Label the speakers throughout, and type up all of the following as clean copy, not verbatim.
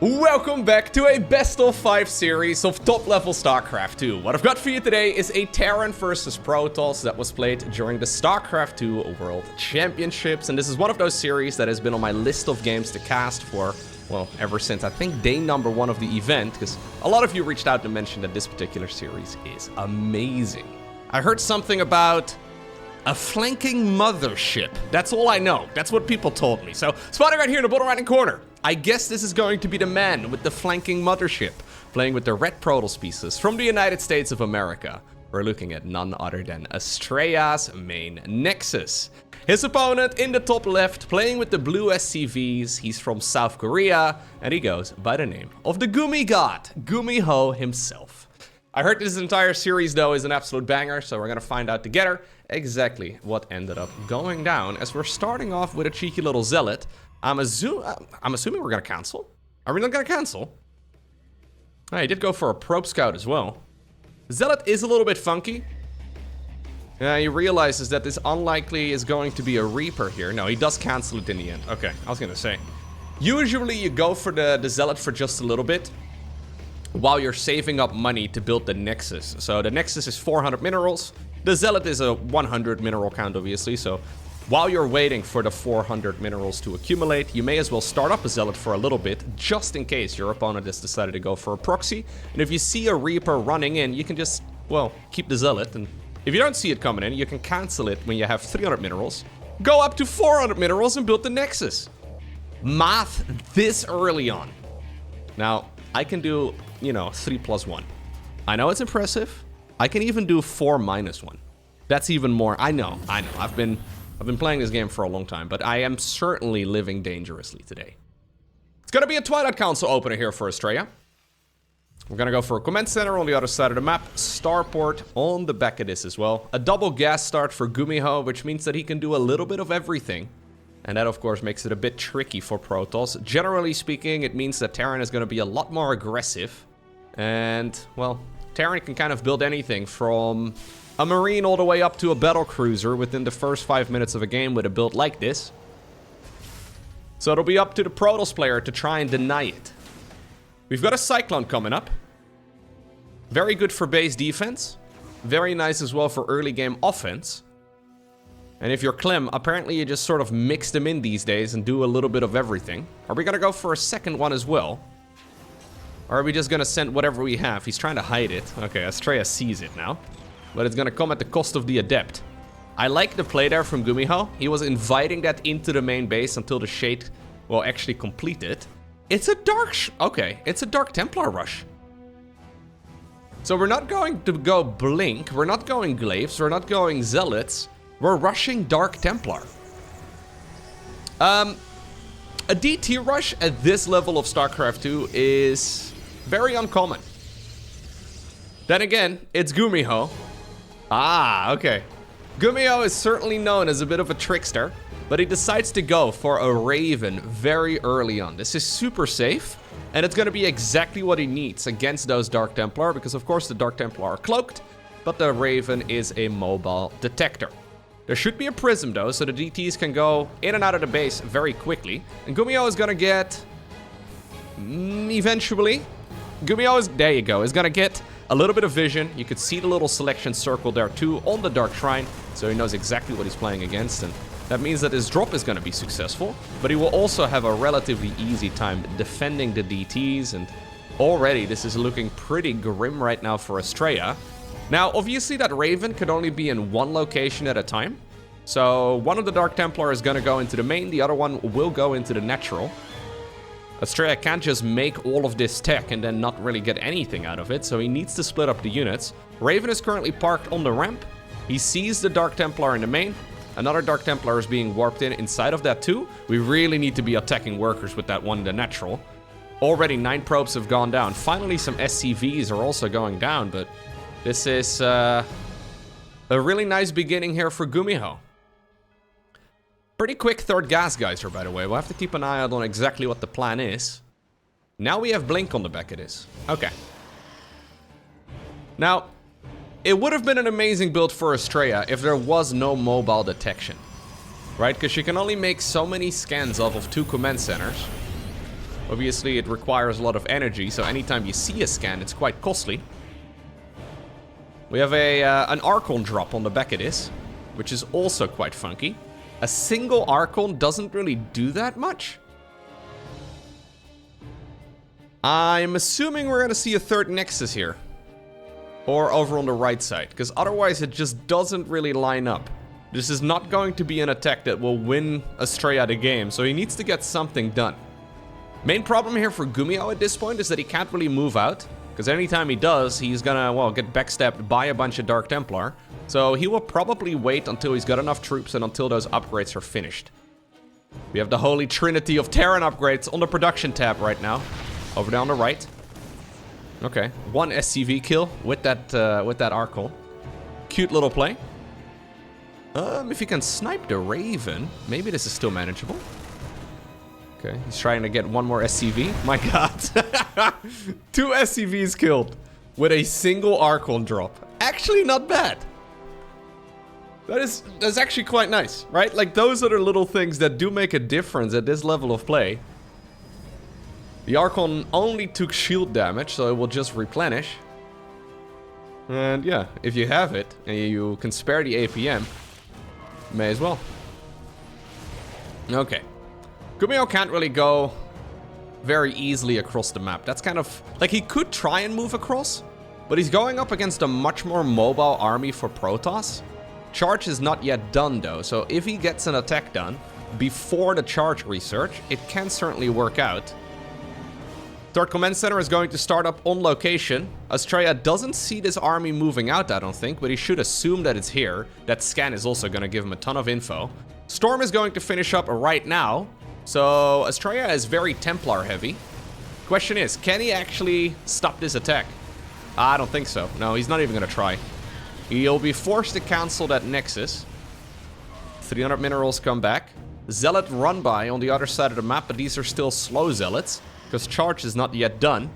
Speaker 1: Welcome back to a best of 5 series of top level StarCraft 2. What I've got for you today is a Terran versus Protoss that was played during the StarCraft 2 World Championships. And this is one of those series that has been on my list of games to cast for, well, ever since I think day number 1 of the event. Because a lot of you reached out to mention that this particular series is amazing. I heard something about a flanking mothership. That's all I know. That's what people told me. So, spotting right here in the bottom right-hand corner. I guess this is going to be the man with the flanking mothership, playing with the red Protoss pieces from the United States of America. We're looking at none other than Astrea's main Nexus. His opponent in the top left, playing with the blue SCVs. He's from South Korea, and he goes by the name of the Gumi God, GuMiho himself. I heard this entire series, though, is an absolute banger, so we're gonna find out together exactly what ended up going down, as we're starting off with a cheeky little zealot. I'm assuming we're gonna cancel. Are we not gonna cancel? I did go for a probe scout as well. Zealot is a little bit funky. Yeah, he realizes that this unlikely is going to be a Reaper here. No, he does cancel it in the end. Okay, I was gonna say. Usually you go for the Zealot for just a little bit, while you're saving up money to build the Nexus. So the Nexus is 400 minerals. The Zealot is a 100 mineral count, obviously, so while you're waiting for the 400 minerals to accumulate, you may as well start up a Zealot for a little bit, just in case your opponent has decided to go for a proxy. And if you see a Reaper running in, you can just, well, keep the Zealot. And if you don't see it coming in, you can cancel it when you have 300 minerals. Go up to 400 minerals and build the Nexus. Math this early on. Now, I can do, 3+1. I know it's impressive. I can even do 4-1. That's even more. I know. I've been playing this game for a long time, but I am certainly living dangerously today. It's gonna be a Twilight Council opener here for Astrea. We're gonna go for a command center on the other side of the map, starport on the back of this as well. A double gas start for GuMiho, which means that he can do a little bit of everything. And that, of course, makes it a bit tricky for Protoss. Generally speaking, it means that Terran is gonna be a lot more aggressive. And, well, Terran can kind of build anything from a Marine all the way up to a battle cruiser within the first 5 minutes of a game with a build like this. So it'll be up to the Protoss player to try and deny it. We've got a Cyclone coming up. Very good for base defense. Very nice as well for early game offense. And if you're Clem, apparently you just sort of mix them in these days and do a little bit of everything. Are we gonna go for a second one as well? Or are we just gonna send whatever we have? He's trying to hide it. Okay, Astrea sees it now. But it's gonna come at the cost of the Adept. I like the play there from GuMiho. He was inviting that into the main base until the Shade will actually complete it. It's a Dark... it's a Dark Templar rush. So we're not going to go Blink. We're not going Glaives. We're not going Zealots. We're rushing Dark Templar. A DT rush at this level of StarCraft 2 is very uncommon. Then again, it's GuMiho. Ah, okay. GuMiho is certainly known as a bit of a trickster, but he decides to go for a Raven very early on. This is super safe, and it's going to be exactly what he needs against those Dark Templar, because of course the Dark Templar are cloaked, but the Raven is a mobile detector. There should be a prism though, so the DTs can go in and out of the base very quickly. And GuMiho is going to get... eventually... GuMiho is... there you go. Is going to get a little bit of vision. You could see the little selection circle there too on the Dark Shrine, so he knows exactly what he's playing against, and that means that his drop is going to be successful, but he will also have a relatively easy time defending the DTs, and already this is looking pretty grim right now for Astrea. Now, obviously that Raven could only be in one location at a time, so one of the Dark Templar is going to go into the main, the other one will go into the natural. Astrea can't just make all of this tech and then not really get anything out of it, so he needs to split up the units. Raven is currently parked on the ramp. He sees the Dark Templar in the main. Another Dark Templar is being warped in inside of that too. We really need to be attacking workers with that one in the natural. Already 9 probes have gone down. Finally some SCVs are also going down, but this is a really nice beginning here for GuMiho. Pretty quick third gas geyser, by the way. We'll have to keep an eye out on exactly what the plan is. Now we have Blink on the back of this. Okay. Now, it would have been an amazing build for Astrea if there was no mobile detection. Right? Because you can only make so many scans off of 2 command centers. Obviously, it requires a lot of energy, so anytime you see a scan, it's quite costly. We have an Archon drop on the back of this, which is also quite funky. A single Archon doesn't really do that much. I'm assuming we're going to see a third Nexus here. Or over on the right side, because otherwise it just doesn't really line up. This is not going to be an attack that will win Astrea the game, so he needs to get something done. Main problem here for GuMiho at this point is that he can't really move out, because anytime he does, he's gonna, well, get backstabbed by a bunch of Dark Templar. So he will probably wait until he's got enough troops and until those upgrades are finished. We have the holy trinity of Terran upgrades on the production tab right now. Over there on the right. Okay, one SCV kill with that Archon. Cute little play. If you can snipe the Raven, maybe this is still manageable. Okay, he's trying to get one more SCV. My god. 2 SCVs killed with a single Archon drop. Actually not bad. That's actually quite nice, right? Like, those are the little things that do make a difference at this level of play. The Archon only took shield damage, so it will just replenish. And yeah, if you have it, and you can spare the APM, may as well. Okay. GuMiho can't really go very easily across the map. That's kind of... like, he could try and move across, but he's going up against a much more mobile army for Protoss. Charge is not yet done, though, so if he gets an attack done before the charge research, it can certainly work out. Third Command Center is going to start up on location. Astrea doesn't see this army moving out, I don't think, but he should assume that it's here. That scan is also going to give him a ton of info. Storm is going to finish up right now. So Astrea is very Templar heavy. Question is, can he actually stop this attack? I don't think so. No, he's not even going to try. He'll be forced to cancel that Nexus. 300 minerals come back. Zealot run by on the other side of the map, but these are still slow Zealots, because charge is not yet done.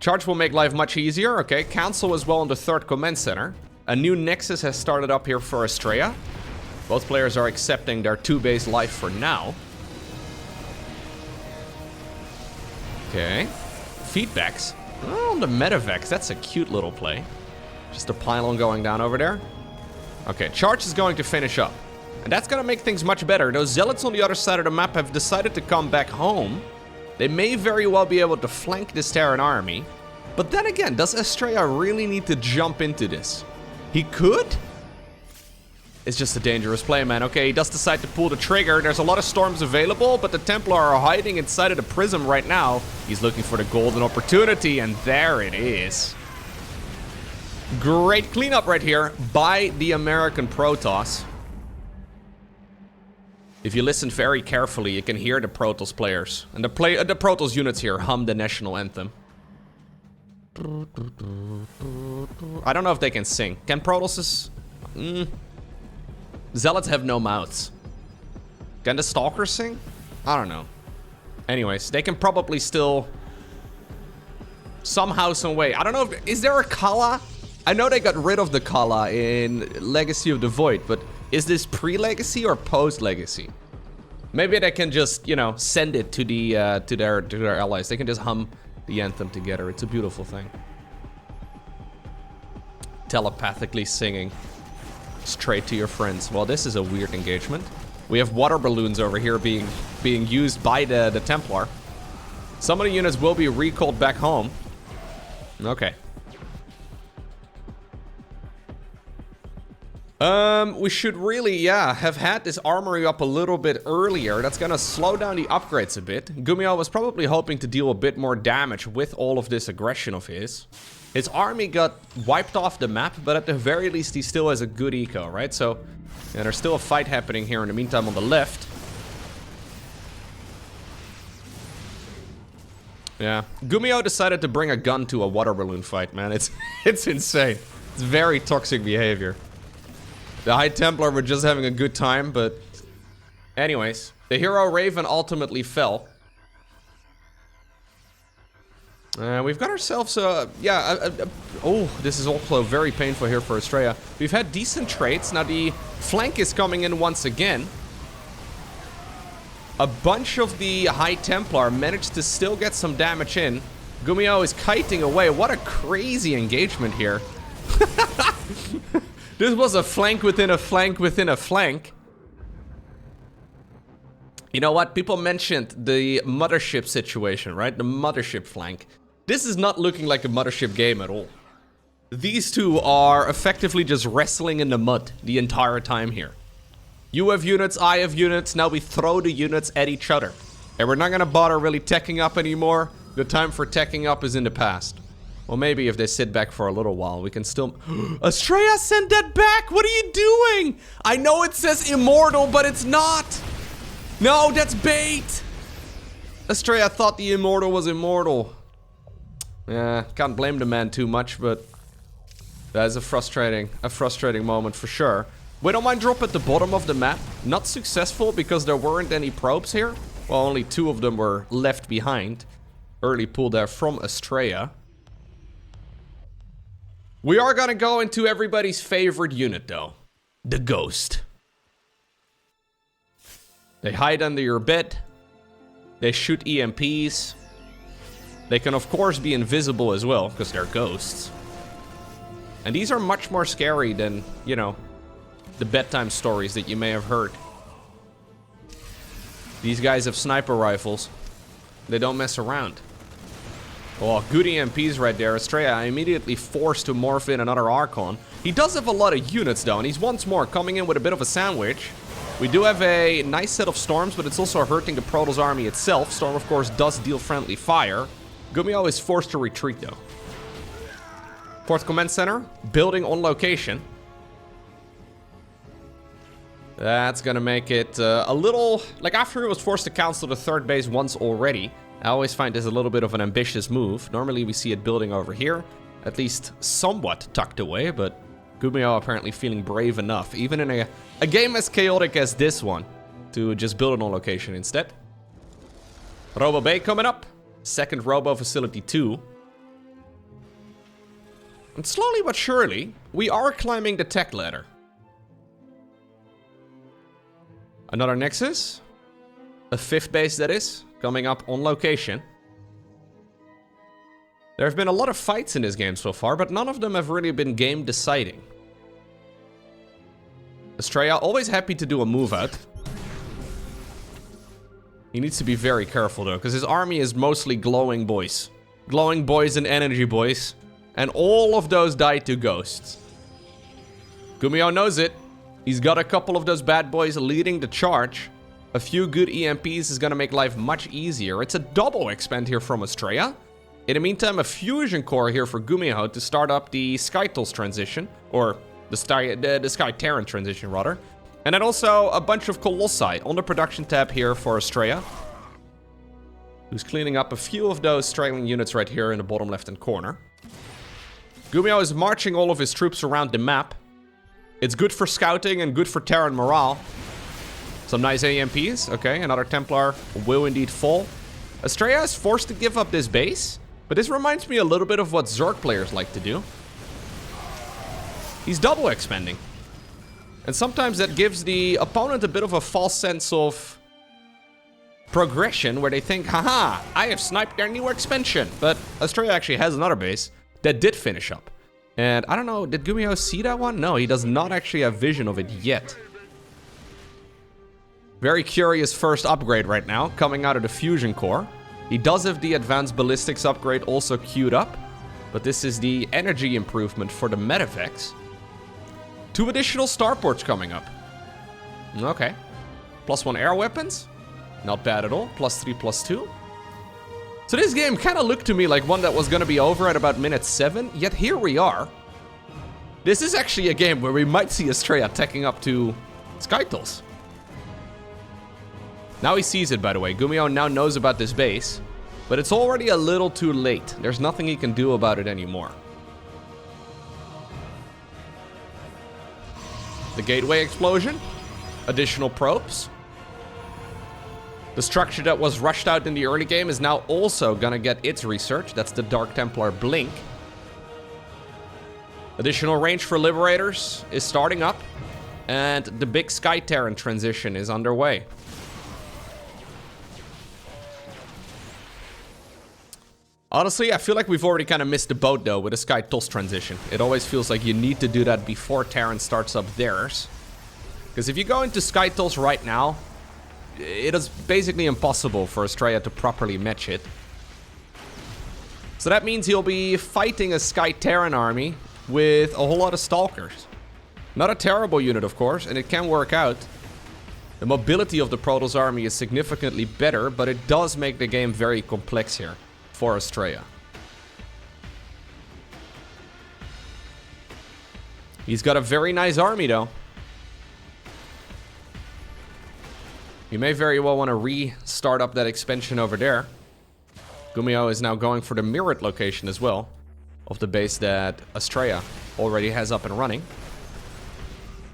Speaker 1: Charge will make life much easier. Okay, cancel as well on the third command center. A new Nexus has started up here for Astrea. Both players are accepting their 2-base life for now. Okay. Feedbacks. Oh, on the Medevacs, that's a cute little play. Just a pylon going down over there. Okay, charge is going to finish up. And that's gonna make things much better. Those Zealots on the other side of the map have decided to come back home. They may very well be able to flank this Terran army. But then again, does Astrea really need to jump into this? He could? It's just a dangerous play, man. Okay, he does decide to pull the trigger. There's a lot of storms available, but the Templar are hiding inside of the prism right now. He's looking for the golden opportunity, and there it is. Great cleanup right here by the American Protoss. If you listen very carefully, you can hear the Protoss players. And the Protoss units here hum the national anthem. I don't know if they can sing. Can Protosses... Zealots have no mouths. Can the Stalkers sing? I don't know. Anyways, they can probably still... somehow, some way. I don't know if... is there a Kala? I know they got rid of the Kala in Legacy of the Void, but is this pre-Legacy or post-Legacy? Maybe they can just, you know, send it to the to their allies. They can just hum the anthem together. It's a beautiful thing. Telepathically singing straight to your friends. Well, this is a weird engagement. We have water balloons over here being used by the Templar. Some of the units will be recalled back home. Okay. We should really, yeah, have had this armory up a little bit earlier. That's gonna slow down the upgrades a bit. GuMiho was probably hoping to deal a bit more damage with all of this aggression of his. His army got wiped off the map, but at the very least he still has a good eco, right? So, yeah, there's still a fight happening here in the meantime on the left. Yeah, GuMiho decided to bring a gun to a water balloon fight, man. It's insane. It's very toxic behavior. The High Templar were just having a good time, but... anyways, the hero Raven ultimately fell. We've got ourselves oh, this is also very painful here for Astrea. We've had decent trades. Now the flank is coming in once again. A bunch of the High Templar managed to still get some damage in. GuMiho is kiting away. What a crazy engagement here. This was a flank within a flank within a flank. You know what? People mentioned the Mothership situation, right? The Mothership flank. This is not looking like a Mothership game at all. These two are effectively just wrestling in the mud the entire time here. You have units, I have units, now we throw the units at each other. And we're not gonna bother really teching up anymore. The time for teching up is in the past. Well, maybe if they sit back for a little while, we can still... Astrea sent that back! What are you doing? I know it says immortal, but it's not! No, that's bait! Astrea thought the immortal was immortal. Yeah, can't blame the man too much, but... that is a frustrating moment for sure. We don't mind drop at the bottom of the map. Not successful because there weren't any probes here. Well, only 2 of them were left behind. Early pull there from Astrea. We are gonna go into everybody's favorite unit though. The Ghost. They hide under your bed. They shoot EMPs. They can of course be invisible as well, because they're ghosts. And these are much more scary than, you know, the bedtime stories that you may have heard. These guys have sniper rifles. They don't mess around. Oh, good EMPs right there. Astrea immediately forced to morph in another Archon. He does have a lot of units though, and he's once more coming in with a bit of a sandwich. We do have a nice set of Storms, but it's also hurting the Protoss army itself. Storm, of course, does deal friendly fire. GuMiho is forced to retreat though. 4th Command Center, building on location. That's gonna make it a little... like, after he was forced to cancel the 3rd base once already, I always find this a little bit of an ambitious move. Normally we see it building over here, at least somewhat tucked away, but GuMiho apparently feeling brave enough, even in a game as chaotic as this one, to just build it on location instead. Robo Bay coming up. 2nd Robo Facility 2. And slowly but surely, we are climbing the tech ladder. Another Nexus. A 5th base, that is, coming up on location. There have been a lot of fights in this game so far, but none of them have really been game deciding. Astrea, always happy to do a move out. He needs to be very careful though, because his army is mostly glowing boys. Glowing boys and energy boys. And all of those died to ghosts. GuMiho knows it. He's got a couple of those bad boys leading the charge. A few good EMPs is gonna make life much easier. It's a double expand here from Astrea. In the meantime, a fusion core here for GuMiho to start up the Skytals transition. Or the Sky Terran transition, rather. And then also a bunch of Colossi on the production tab here for Astrea. Who's cleaning up a few of those straggling units right here in the bottom left-hand corner. GuMiho is marching all of his troops around the map. It's good for scouting and good for Terran morale. Some nice AMPs. Okay, another Templar will indeed fall. Astrea is forced to give up this base. But this reminds me a little bit of what Zerg players like to do. He's double expanding. And sometimes that gives the opponent a bit of a false sense of progression, where they think, haha, I have sniped their new expansion. But Astrea actually has another base that did finish up. And I don't know, did GuMiho see that one? No, he does not actually have vision of it yet. Very curious first upgrade right now, coming out of the fusion core. He does have the advanced ballistics upgrade also queued up. But this is the energy improvement for the Medivacs. 2 additional starports coming up. Okay. +1 air weapons. Not bad at all. +3, +2. So this game kind of looked to me like one that was going to be over at about minute 7. Yet here we are. This is actually a game where we might see Astrea teching up to Skytals. Now he sees it, by the way. GuMiho now knows about this base. But it's already a little too late. There's nothing he can do about it anymore. The gateway explosion. Additional probes. The structure that was rushed out in the early game is now also gonna get its research. That's the Dark Templar Blink. Additional range for Liberators is starting up. And the big Sky Terran transition is underway. Honestly, I feel like we've already kind of missed the boat, though, with the Sky Toss transition. It always feels like you need to do that before Terran starts up theirs. Because if you go into Sky Toss right now, it is basically impossible for Astrea to properly match it. So that means he'll be fighting a Sky Terran army with a whole lot of Stalkers. Not a terrible unit, of course, and it can work out. The mobility of the Protoss army is significantly better, but it does make the game very complex here for Astrea. He's got a very nice army, though. You may very well want to restart up that expansion over there. GuMiho is now going for the mirrored location as well of the base that Astrea already has up and running.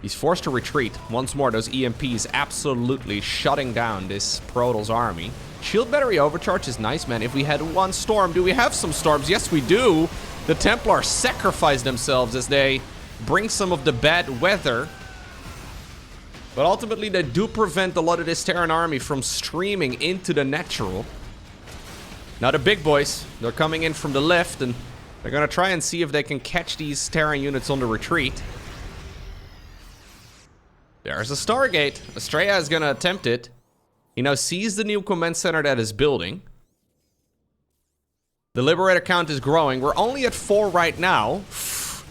Speaker 1: He's forced to retreat. Once more, those EMPs absolutely shutting down this Protoss army. Shield battery overcharge is nice, man. If we had one storm, do we have some storms? Yes, we do. The Templars sacrifice themselves as they bring some of the bad weather. But ultimately, they do prevent a lot of this Terran army from streaming into the natural. Now the big boys, they're coming in from the left, and they're going to try and see if they can catch these Terran units on the retreat. There's a Stargate. Astrea is going to attempt it. He now sees the new command center that is building. The Liberator count is growing. We're only at 4 right now.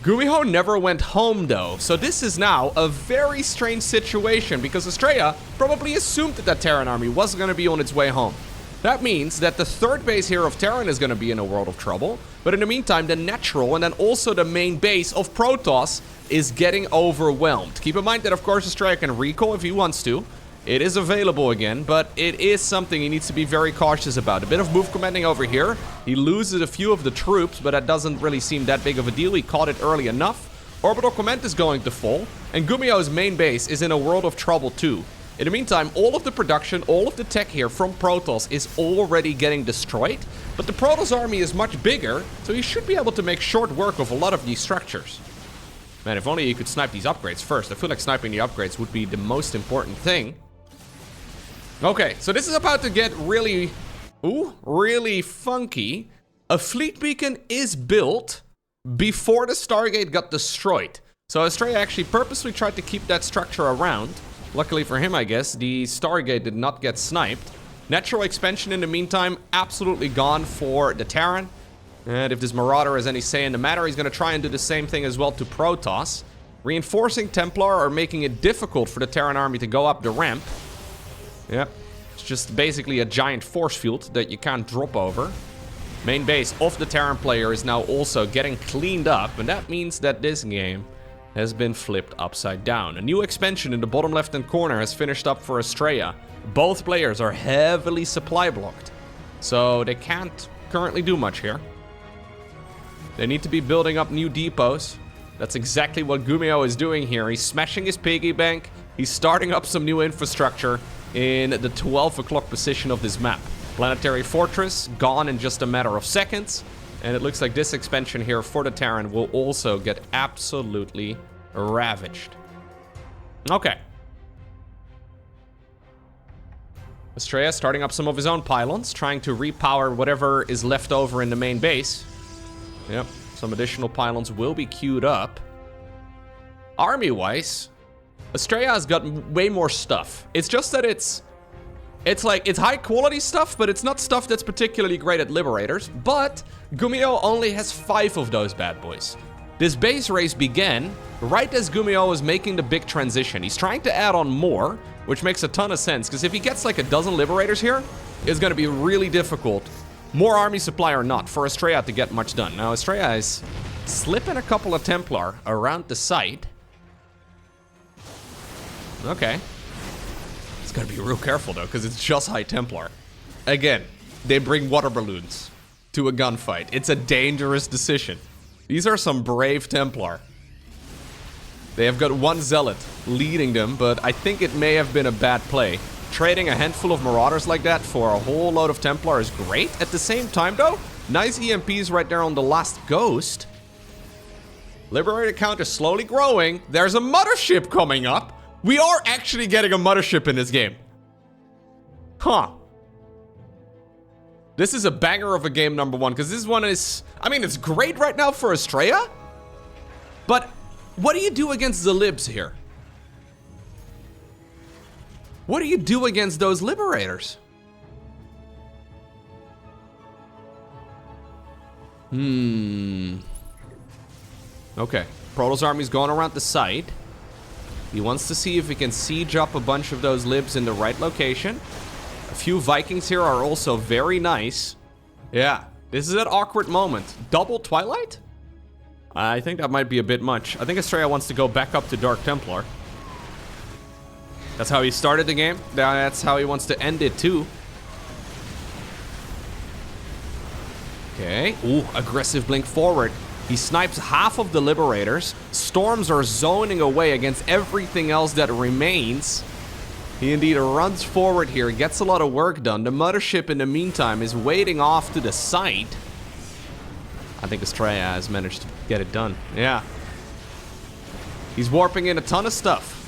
Speaker 1: GuMiho never went home, though. So this is now a very strange situation because Astrea probably assumed that that Terran army wasn't going to be on its way home. That means that the third base here of Terran is going to be in a world of trouble. But in the meantime, the natural and then also the main base of Protoss is getting overwhelmed. Keep in mind that, of course, Astrea can recall if he wants to. It is available again, but it is something he needs to be very cautious about. A bit of move commanding over here. He loses a few of the troops, but that doesn't really seem that big of a deal. He caught it early enough. Orbital command is going to fall, and GuMiho's main base is in a world of trouble too. In the meantime, all of the production, all of the tech here from Protoss is already getting destroyed, but the Protoss army is much bigger, so he should be able to make short work of a lot of these structures. Man, if only you could snipe these upgrades first. I feel like sniping the upgrades would be the most important thing. Okay, so this is about to get really, really funky. A fleet beacon is built before the Stargate got destroyed. So Astrea actually purposely tried to keep that structure around. Luckily for him, I guess, the Stargate did not get sniped. Natural expansion in the meantime, absolutely gone for the Terran. And if this Marauder has any say in the matter, he's going to try and do the same thing as well to Protoss. Reinforcing Templar are making it difficult for the Terran army to go up the ramp. Yep, it's just basically a giant force field that you can't drop over. Main base of the Terran player is now also getting cleaned up, and that means that this game has been flipped upside down. A new expansion in the bottom left-hand corner has finished up for Astrea. Both players are heavily supply blocked, so they can't currently do much here. They need to be building up new depots. That's exactly what GuMiho is doing here. He's smashing his piggy bank. He's starting up some new infrastructure in the 12 o'clock position of this map. Planetary Fortress gone in just a matter of seconds. And it looks like this expansion here for the Terran will also get absolutely ravaged. Okay. Astrea starting up some of his own pylons, trying to repower whatever is left over in the main base. Yep, some additional pylons will be queued up. Army-wise, Astrea has got way more stuff. It's just that it's high quality stuff, but it's not stuff that's particularly great at Liberators. But GuMiho only has 5 of those bad boys. This base race began right as GuMiho was making the big transition. He's trying to add on more, which makes a ton of sense, because if he gets like a dozen Liberators here, it's going to be really difficult, more army supply or not, for Astrea to get much done. Now, Astrea is slipping a couple of Templar around the site. Okay. It's gotta be real careful though, because it's just High Templar. Again, they bring water balloons to a gunfight. It's a dangerous decision. These are some brave Templar. They have got one Zealot leading them, but I think it may have been a bad play. Trading a handful of Marauders like that for a whole load of Templar is great. At the same time though, nice EMPs right there on the last Ghost. Liberator count is slowly growing. There's a Mothership coming up. We are actually getting a Mothership in this game. Huh. This is a banger of a game, number one, because this one is... I mean, it's great right now for Astrea, but what do you do against the Libs here? What do you do against those Liberators? Okay, Protoss army's going around the site. He wants to see if he can siege up a bunch of those Libs in the right location. A few Vikings here are also very nice. Yeah, this is an awkward moment. Double Twilight? I think that might be a bit much. I think Astrea wants to go back up to Dark Templar. That's how he started the game. That's how he wants to end it too. Okay. Ooh, aggressive blink forward. He snipes half of the Liberators. Storms are zoning away against everything else that remains. He indeed runs forward here, gets a lot of work done. The Mothership, in the meantime, is waiting off to the side. I think Astrea has managed to get it done. Yeah. He's warping in a ton of stuff.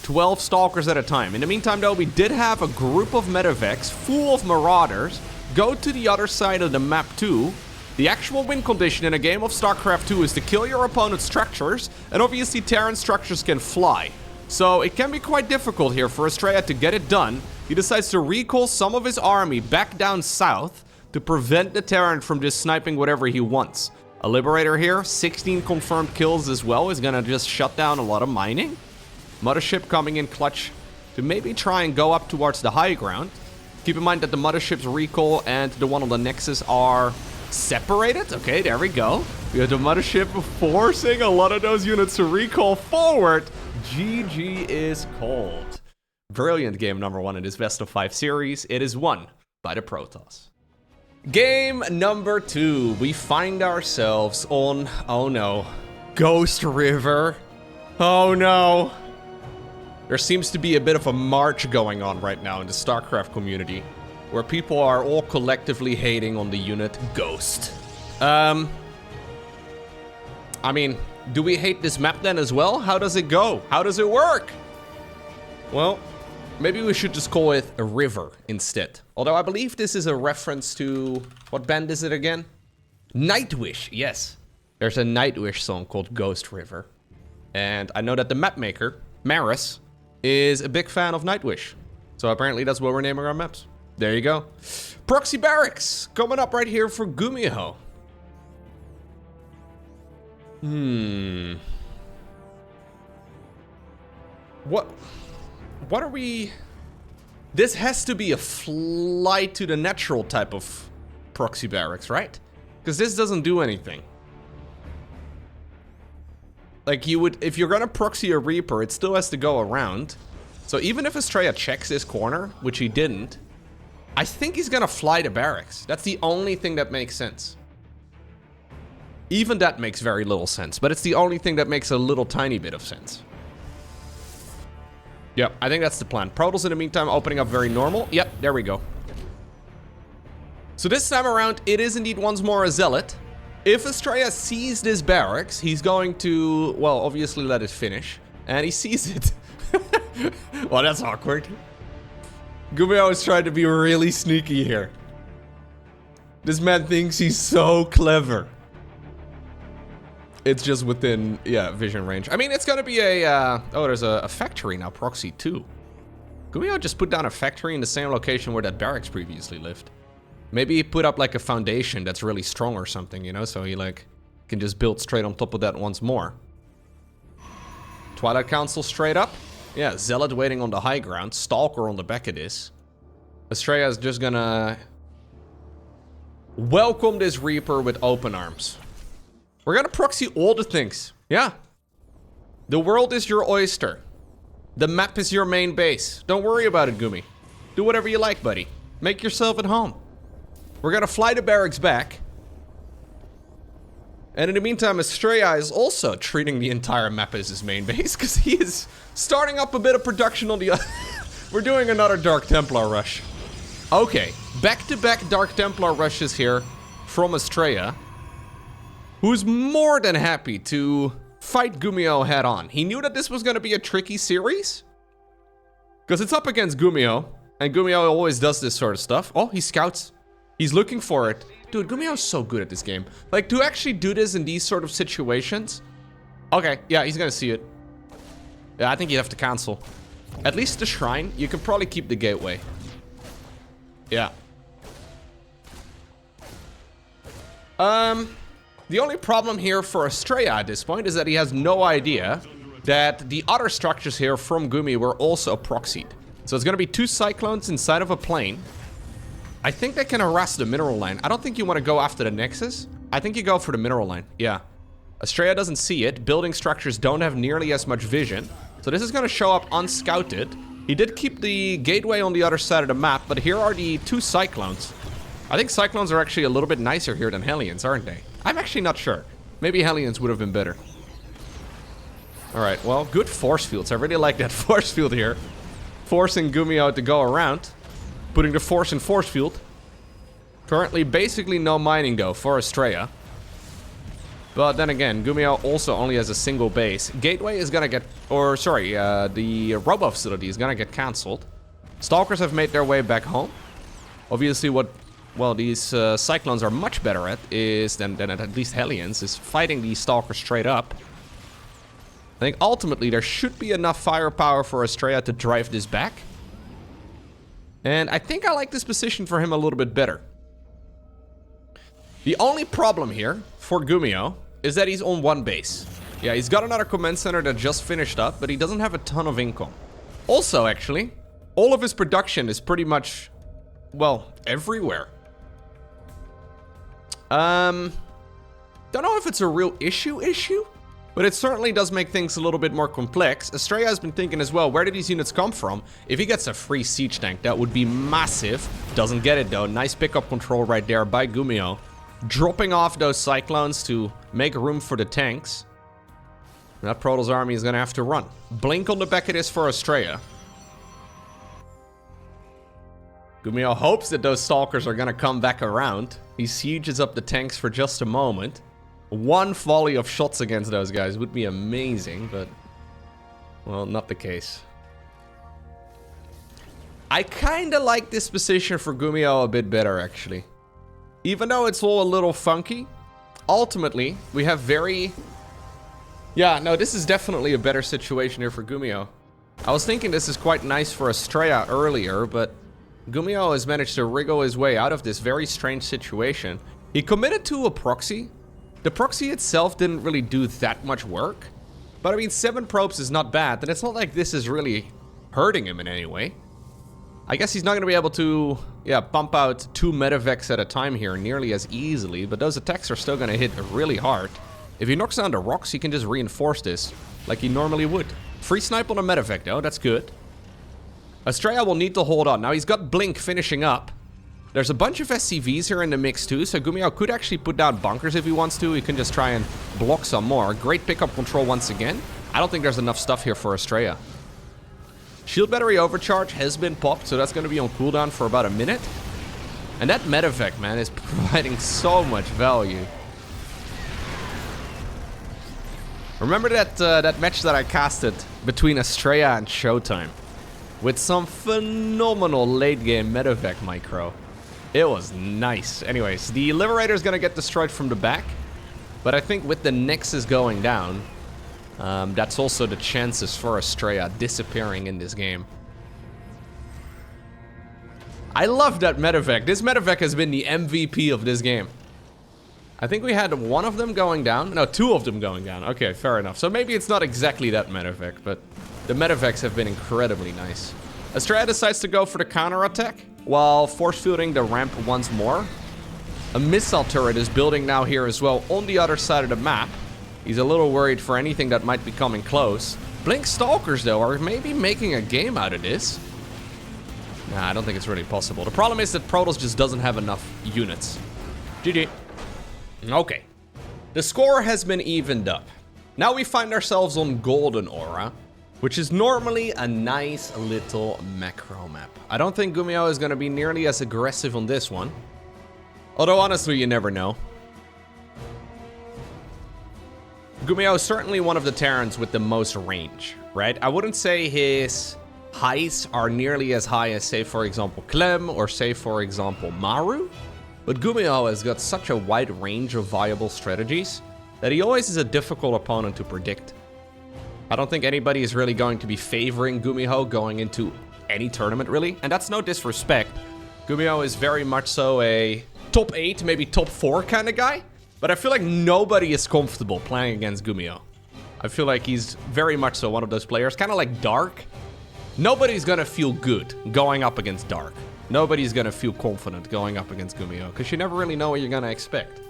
Speaker 1: 12 Stalkers at a time. In the meantime, though, we did have a group of Medevacs full of Marauders go to the other side of the map too. The actual win condition in a game of StarCraft 2 is to kill your opponent's structures, and obviously Terran structures can fly. So it can be quite difficult here for Astrea to get it done. He decides to recall some of his army back down south to prevent the Terran from just sniping whatever he wants. A Liberator here, 16 confirmed kills as well, is gonna just shut down a lot of mining. Mothership coming in clutch to maybe try and go up towards the high ground. Keep in mind that the Mothership's recall and the one on the Nexus are separated. Okay, there we go. We have the Mothership forcing a lot of those units to recall forward. GG is called. Brilliant game number one in this best of 5 series. It is won by the Protoss. Game number 2. We find ourselves on, oh no, Ghost River. Oh no. There seems to be a bit of a march going on right now in the StarCraft community, where people are all collectively hating on the unit Ghost. I mean, do we hate this map then as well? How does it go? How does it work? Well, maybe we should just call it a river instead. Although I believe this is a reference to... what band is it again? Nightwish, yes. There's a Nightwish song called Ghost River. And I know that the map maker, Maris, is a big fan of Nightwish. So apparently that's what we're naming our maps. There you go. Proxy Barracks coming up right here for GuMiho. What are we... This has to be a flight to the natural type of Proxy Barracks, right? Because this doesn't do anything. Like, you would, if you're gonna proxy a Reaper, it still has to go around. So even if Astrea checks this corner, which he didn't, I think he's gonna fly the barracks. That's the only thing that makes sense. Even that makes very little sense, but it's the only thing that makes a little tiny bit of sense. Yep, I think that's the plan. Protoss in the meantime opening up very normal. Yep, there we go. So this time around, it is indeed once more a Zealot. If Astrea sees this barracks, he's going to, well, obviously let it finish. And he sees it. Well, that's awkward. GuMiho is trying to be really sneaky here. This man thinks he's so clever. It's just within, yeah, vision range. I mean, it's gonna be a, oh, there's a factory now, proxy 2. GuMiho just put down a factory in the same location where that barracks previously lived. Maybe he put up like a foundation that's really strong or something, you know, so he like can just build straight on top of that once more. Twilight Council straight up. Yeah, Zealot waiting on the high ground, Stalker on the back of this. Astrea is just gonna welcome this Reaper with open arms. We're gonna proxy all the things. Yeah. The world is your oyster. The map is your main base. Don't worry about it, Gumi. Do whatever you like, buddy. Make yourself at home. We're gonna fly the barracks back. And in the meantime, Astrea is also treating the entire map as his main base, because he is starting up a bit of production on the other... We're doing another Dark Templar rush. Okay, back-to-back Dark Templar rushes here from Astrea, who's more than happy to fight GuMiho head-on. He knew that this was gonna be a tricky series, because it's up against GuMiho, and GuMiho always does this sort of stuff. Oh, he scouts. He's looking for it. Dude, GuMiho is so good at this game. Like, to actually do this in these sort of situations. Okay, yeah, he's gonna see it. Yeah, I think you have to cancel. At least the shrine, you can probably keep the gateway. Yeah. The only problem here for Astrea at this point is that he has no idea that the other structures here from GuMi were also proxied. So it's gonna be 2 cyclones inside of a plane. I think they can harass the mineral line. I don't think you want to go after the Nexus. I think you go for the mineral line. Yeah. Astrea doesn't see it. Building structures don't have nearly as much vision. So this is going to show up unscouted. He did keep the gateway on the other side of the map, but here are the 2 cyclones. I think cyclones are actually a little bit nicer here than Hellions, aren't they? I'm actually not sure. Maybe Hellions would have been better. Alright, well, good force fields. I really like that force field here. Forcing GuMiho to go around. Putting the force in force field. Currently, basically no mining though for Astrea. But then again, GuMiho also only has a single base. Gateway is gonna get, or sorry, the Robo facility is gonna get cancelled. Stalkers have made their way back home. Obviously, what, well, these Cyclones are much better at is than at least Hellions is fighting these Stalkers straight up. I think ultimately there should be enough firepower for Astrea to drive this back. And I think I like this position for him a little bit better. The only problem here for GuMiho is that he's on 1 base. Yeah, he's got another command center that just finished up, but he doesn't have a ton of income. Also, actually, all of his production is pretty much, well, everywhere. Don't know if it's a real issue, but it certainly does make things a little bit more complex. Astrea has been thinking as well, where did these units come from? If he gets a free siege tank, that would be massive. Doesn't get it though. Nice pickup control right there by GuMiho. Dropping off those Cyclones to make room for the tanks. That Protoss army is gonna have to run. Blink on the back of this for Astrea. GuMiho hopes that those Stalkers are gonna come back around. He sieges up the tanks for just a moment. 1 volley of shots against those guys would be amazing, but, well, not the case. I kinda like this position for GuMiho a bit better, actually. Even though it's all a little funky, ultimately, we have very... Yeah, no, this is definitely a better situation here for GuMiho. I was thinking this is quite nice for Astrea earlier, but GuMiho has managed to wriggle his way out of this very strange situation. He committed to a proxy. The proxy itself didn't really do that much work. But I mean, 7 probes is not bad, and it's not like this is really hurting him in any way. I guess he's not going to be able to, yeah, pump out 2 medevacs at a time here nearly as easily, but those attacks are still going to hit really hard. If he knocks down the rocks, he can just reinforce this like he normally would. Free snipe on a medevac though, that's good. Astrea will need to hold on. Now he's got Blink finishing up. There's a bunch of SCVs here in the mix too, so GuMiho could actually put down bunkers if he wants to. He can just try and block some more. Great pickup control once again. I don't think there's enough stuff here for Astrea. Shield battery overcharge has been popped, so that's going to be on cooldown for about a minute. And that medevac, man, is providing so much value. Remember that match that I casted between Astrea and Showtime? With some phenomenal late game medevac micro. It was nice. Anyways, the Liberator is going to get destroyed from the back. But I think with the Nexus going down, that's also the chances for Astrea disappearing in this game. I love that medevac. This medevac has been the MVP of this game. I think we had 1 of them going down. No, 2 of them going down. Okay, fair enough. So maybe it's not exactly that medevac, but the medevacs have been incredibly nice. Astrea decides to go for the counter-attack while force-fielding the ramp once more. A missile turret is building now here as well on the other side of the map. He's a little worried for anything that might be coming close. Blink Stalkers, though, are maybe making a game out of this. Nah, I don't think it's really possible. The problem is that Protoss just doesn't have enough units. GG. Okay. The score has been evened up. Now we find ourselves on Golden Aura, which is normally a nice little macro map. I don't think GuMiho is going to be nearly as aggressive on this one. Although, honestly, you never know. GuMiho is certainly one of the Terrans with the most range, right? I wouldn't say his heights are nearly as high as, say, for example, Clem or, say, for example, Maru. But GuMiho has got such a wide range of viable strategies that he always is a difficult opponent to predict. I don't think anybody is really going to be favoring GuMiho going into any tournament, really. And that's no disrespect. GuMiho is very much so a top 8, maybe top 4 kind of guy. But I feel like nobody is comfortable playing against GuMiho. I feel like he's very much so one of those players, kind of like Dark. Nobody's gonna feel good going up against Dark. Nobody's gonna feel confident going up against GuMiho, because you never really know what you're gonna expect.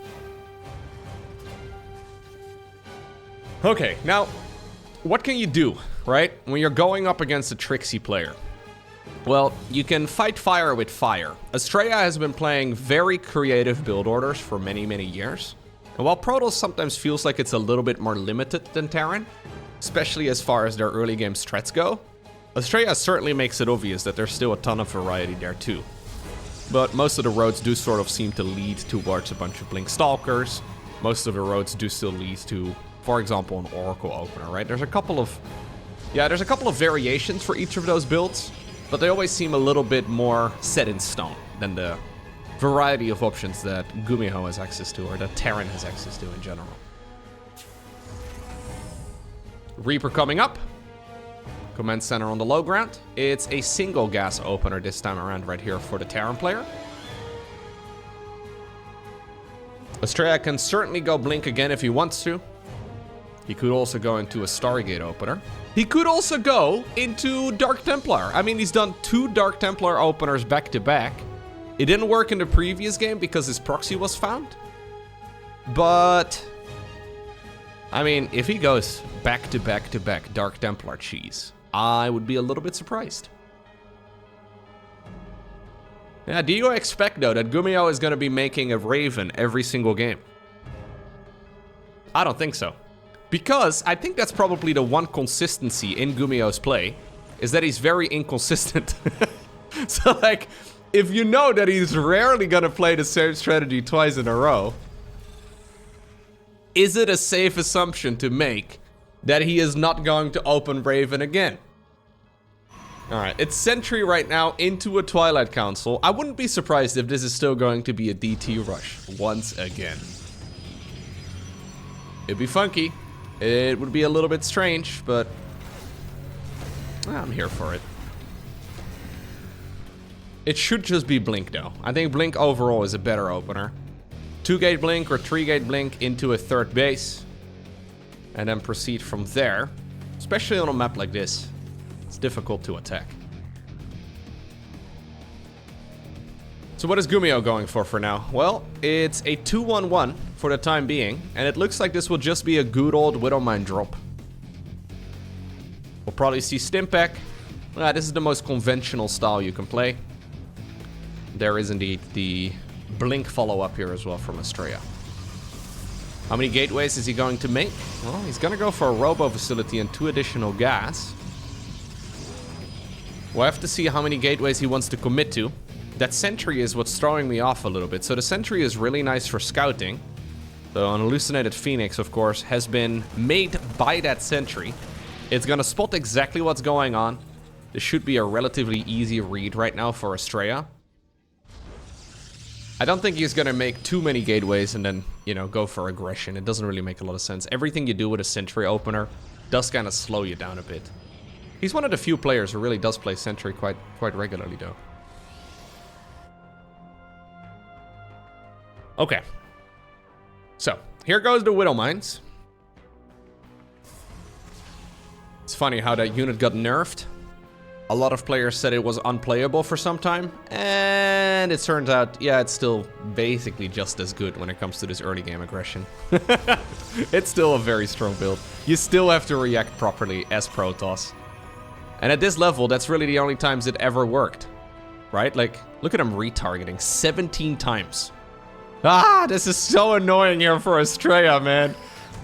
Speaker 1: Okay, now, what can you do, right, when you're going up against a tricksy player? Well, you can fight fire with fire. Astrea has been playing very creative build orders for many, many years. And while Protoss sometimes feels like it's a little bit more limited than Terran, especially as far as their early game strats go, Astrea certainly makes it obvious that there's still a ton of variety there too. But most of the roads do sort of seem to lead towards a bunch of Blink Stalkers. Most of the roads do still lead to, for example, an Oracle opener, right? There's a couple of variations for each of those builds, but they always seem a little bit more set in stone than the variety of options that GuMiho has access to, or that Terran has access to in general. Reaper coming up. Command center on the low ground. It's a single gas opener this time around right here for the Terran player. Astrea can certainly go Blink again if he wants to. He could also go into a Stargate opener. He could also go into Dark Templar. I mean, he's done 2 Dark Templar openers back to back. It didn't work in the previous game because his proxy was found. But I mean, if he goes back to back to back Dark Templar cheese, I would be a little bit surprised. Yeah, do you expect, though, that GuMiho is going to be making a Raven every single game? I don't think so. Because I think that's probably the one consistency in GuMiho's play, is that he's very inconsistent. So, like, if you know that he's rarely going to play the same strategy twice in a row, is it a safe assumption to make that he is not going to open Raven again? Alright, it's Sentry right now into a Twilight Council. I wouldn't be surprised if this is still going to be a DT rush once again. It'd be funky. It would be a little bit strange, but I'm here for it. It should just be Blink, though. I think Blink overall is a better opener. 2-gate Blink or 3-gate Blink into a third base. And then proceed from there. Especially on a map like this. It's difficult to attack. So what is GuMiho going for now? Well, it's a 2-1-1 for the time being. And it looks like this will just be a good old Widowmine drop. We'll probably see Stimpack. This is the most conventional style you can play. There is indeed the Blink follow-up here as well from Astrea. How many gateways is he going to make? Well, he's going to go for a Robo Facility and 2 additional gas. We'll have to see how many gateways he wants to commit to. That Sentry is what's throwing me off a little bit. So the Sentry is really nice for scouting. So an Hallucinated Phoenix, of course, has been made by that Sentry. It's going to spot exactly what's going on. This should be a relatively easy read right now for Astrea. I don't think he's going to make too many gateways and then, you know, go for aggression. It doesn't really make a lot of sense. Everything you do with a Sentry opener does kind of slow you down a bit. He's one of the few players who really does play Sentry quite regularly, though. Okay. So, here goes the Widow Mines. It's funny how that unit got nerfed. A lot of players said it was unplayable for some time, and it turns out, yeah, it's still basically just as good when it comes to this early game aggression. It's still a very strong build. You still have to react properly as Protoss. And at this level, that's really the only times it ever worked, right? Like, look at him retargeting 17 times. Ah, this is so annoying here for Astrea, man.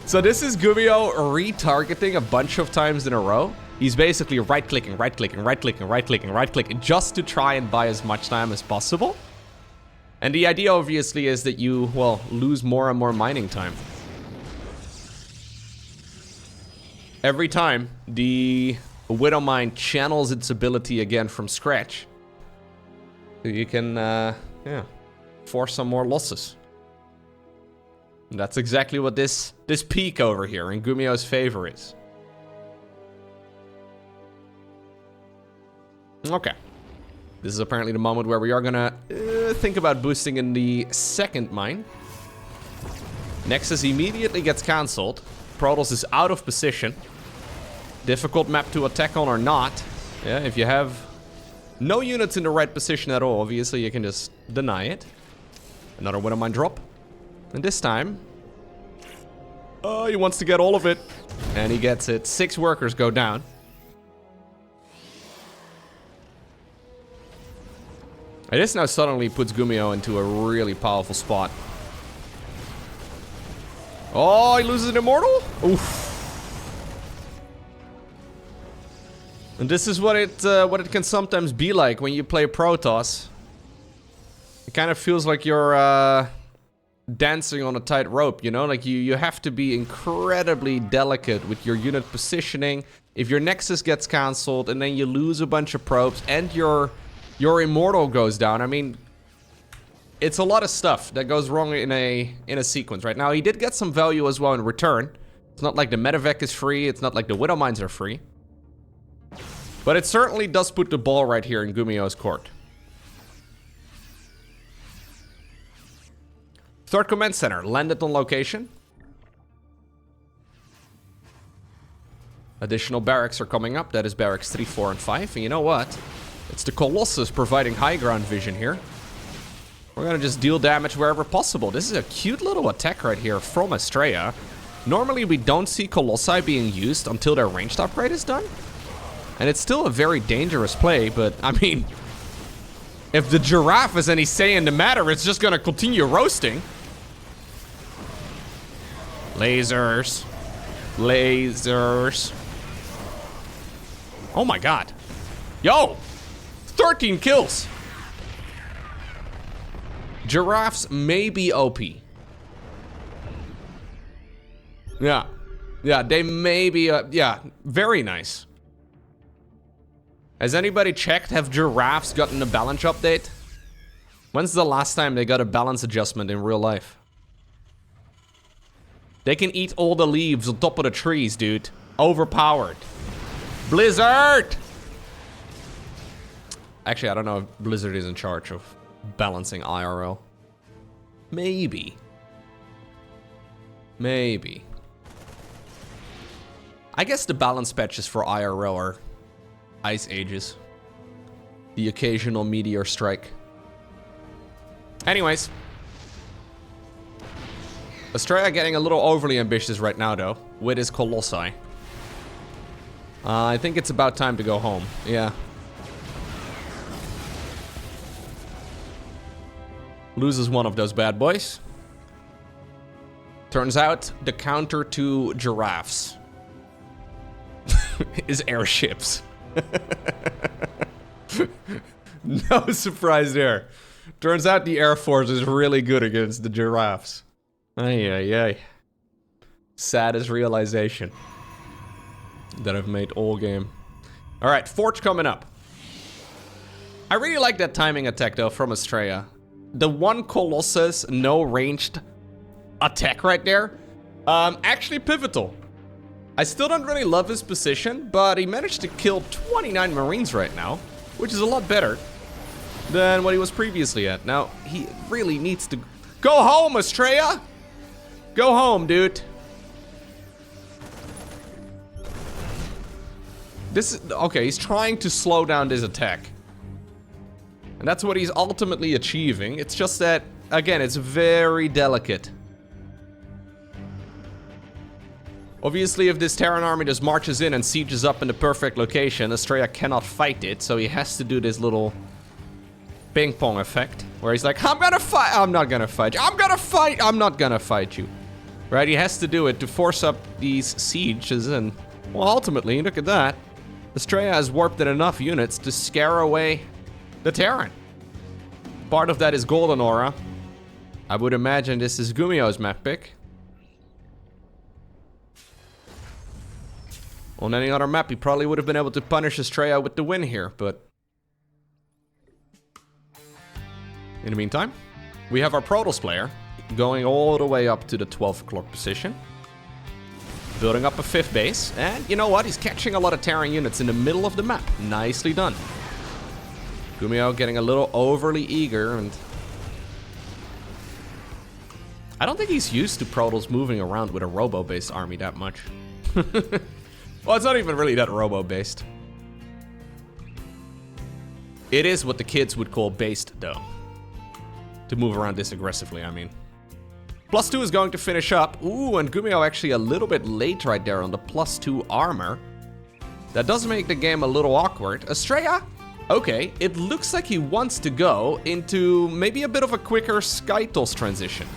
Speaker 1: So this is GuMiho retargeting a bunch of times in a row. He's basically right-clicking, right-clicking, right-clicking, right-clicking, right-clicking, just to try and buy as much time as possible. And the idea, obviously, is that you, well, lose more and more mining time. Every time the Widowmine channels its ability again from scratch, you can, yeah. force some more losses. And that's exactly what this peak over here in GuMiho's favor is. Okay. This is apparently the moment where we are gonna think about boosting in the second mine. Nexus immediately gets cancelled. Protoss is out of position. Difficult map to attack on or not. Yeah, if you have no units in the right position at all, obviously you can just deny it. Another Widow Mine drop. And this time... oh, he wants to get all of it. And he gets it. 6 workers go down. And this now suddenly puts GuMiho into a really powerful spot. Oh, he loses an Immortal? Oof. And this is what it can sometimes be like when you play Protoss. It kind of feels like you're dancing on a tight rope, you know? Like you have to be incredibly delicate with your unit positioning. If your Nexus gets cancelled and then you lose a bunch of probes and your Immortal goes down, I mean, it's a lot of stuff that goes wrong in a sequence. Right now, he did get some value as well in return. It's not like the Medevac is free. It's not like the Widow Mines are free. But it certainly does put the ball right here in GuMiho's court. Third command center landed on location. Additional barracks are coming up. That is barracks 3, 4, and 5. And you know what? It's the Colossus providing high ground vision here. We're gonna just deal damage wherever possible. This is a cute little attack right here from Astrea. Normally we don't see Colossi being used until their ranged upgrade is done. And it's still a very dangerous play, but I mean, if the giraffe has any say in the matter, it's just gonna continue roasting. Lasers. Lasers. Oh my god. Yo! 13 kills! Giraffes may be OP. Yeah. Yeah, they may be, yeah, very nice. Has anybody checked, have giraffes gotten a balance update? When's the last time they got a balance adjustment in real life? They can eat all the leaves on top of the trees, dude. Overpowered. Blizzard! Actually, I don't know if Blizzard is in charge of balancing IRL. Maybe. Maybe. I guess the balance patches for IRL are Ice Ages. The occasional meteor strike. Anyways. Astrea getting a little overly ambitious right now, though, with his Colossi. I think it's about time to go home. Yeah. Loses one of those bad boys. Turns out the counter to giraffes is airships. No surprise there. Turns out the Air Force is really good against the giraffes. Ay, ay, ay. Saddest realization that I've made all game. Alright, Forge coming up. I really like that timing attack though from Astrea. The one Colossus, no ranged attack right there. Actually pivotal. I still don't really love his position, but he managed to kill 29 Marines right now, which is a lot better than what he was previously at. Now, he really needs to go home, Astrea! Go home, dude. This is, okay, he's trying to slow down this attack. And that's what he's ultimately achieving. It's just that, again, it's very delicate. Obviously, if this Terran army just marches in and sieges up in the perfect location, Astrea cannot fight it, so he has to do this little ping pong effect, where he's like, I'm gonna fight, I'm not gonna fight you, I'm gonna fight, I'm not gonna fight you. Right, he has to do it to force up these sieges, and, well, ultimately, look at that. Astrea has warped in enough units to scare away the Terran. Part of that is Golden Aura. I would imagine this is GuMiho's map pick. On any other map, he probably would have been able to punish Astrea with the win here, but... in the meantime, We have our Protoss player going all the way up to the 12 o'clock position. Building up a 5th base. And you know what? He's catching a lot of Terran units in the middle of the map. Nicely done. GuMiho getting a little overly eager, and I don't think he's used to Protoss moving around with a robo-based army that much. Well, it's not even really that robo-based. It is what the kids would call based, though. To move around this aggressively, I mean. +2 is going to finish up. Ooh, and GuMiho actually a little bit late right there on the +2 armor. That does make the game a little awkward. Astrea? Okay, it looks like he wants to go into maybe a bit of a quicker Skytos transition.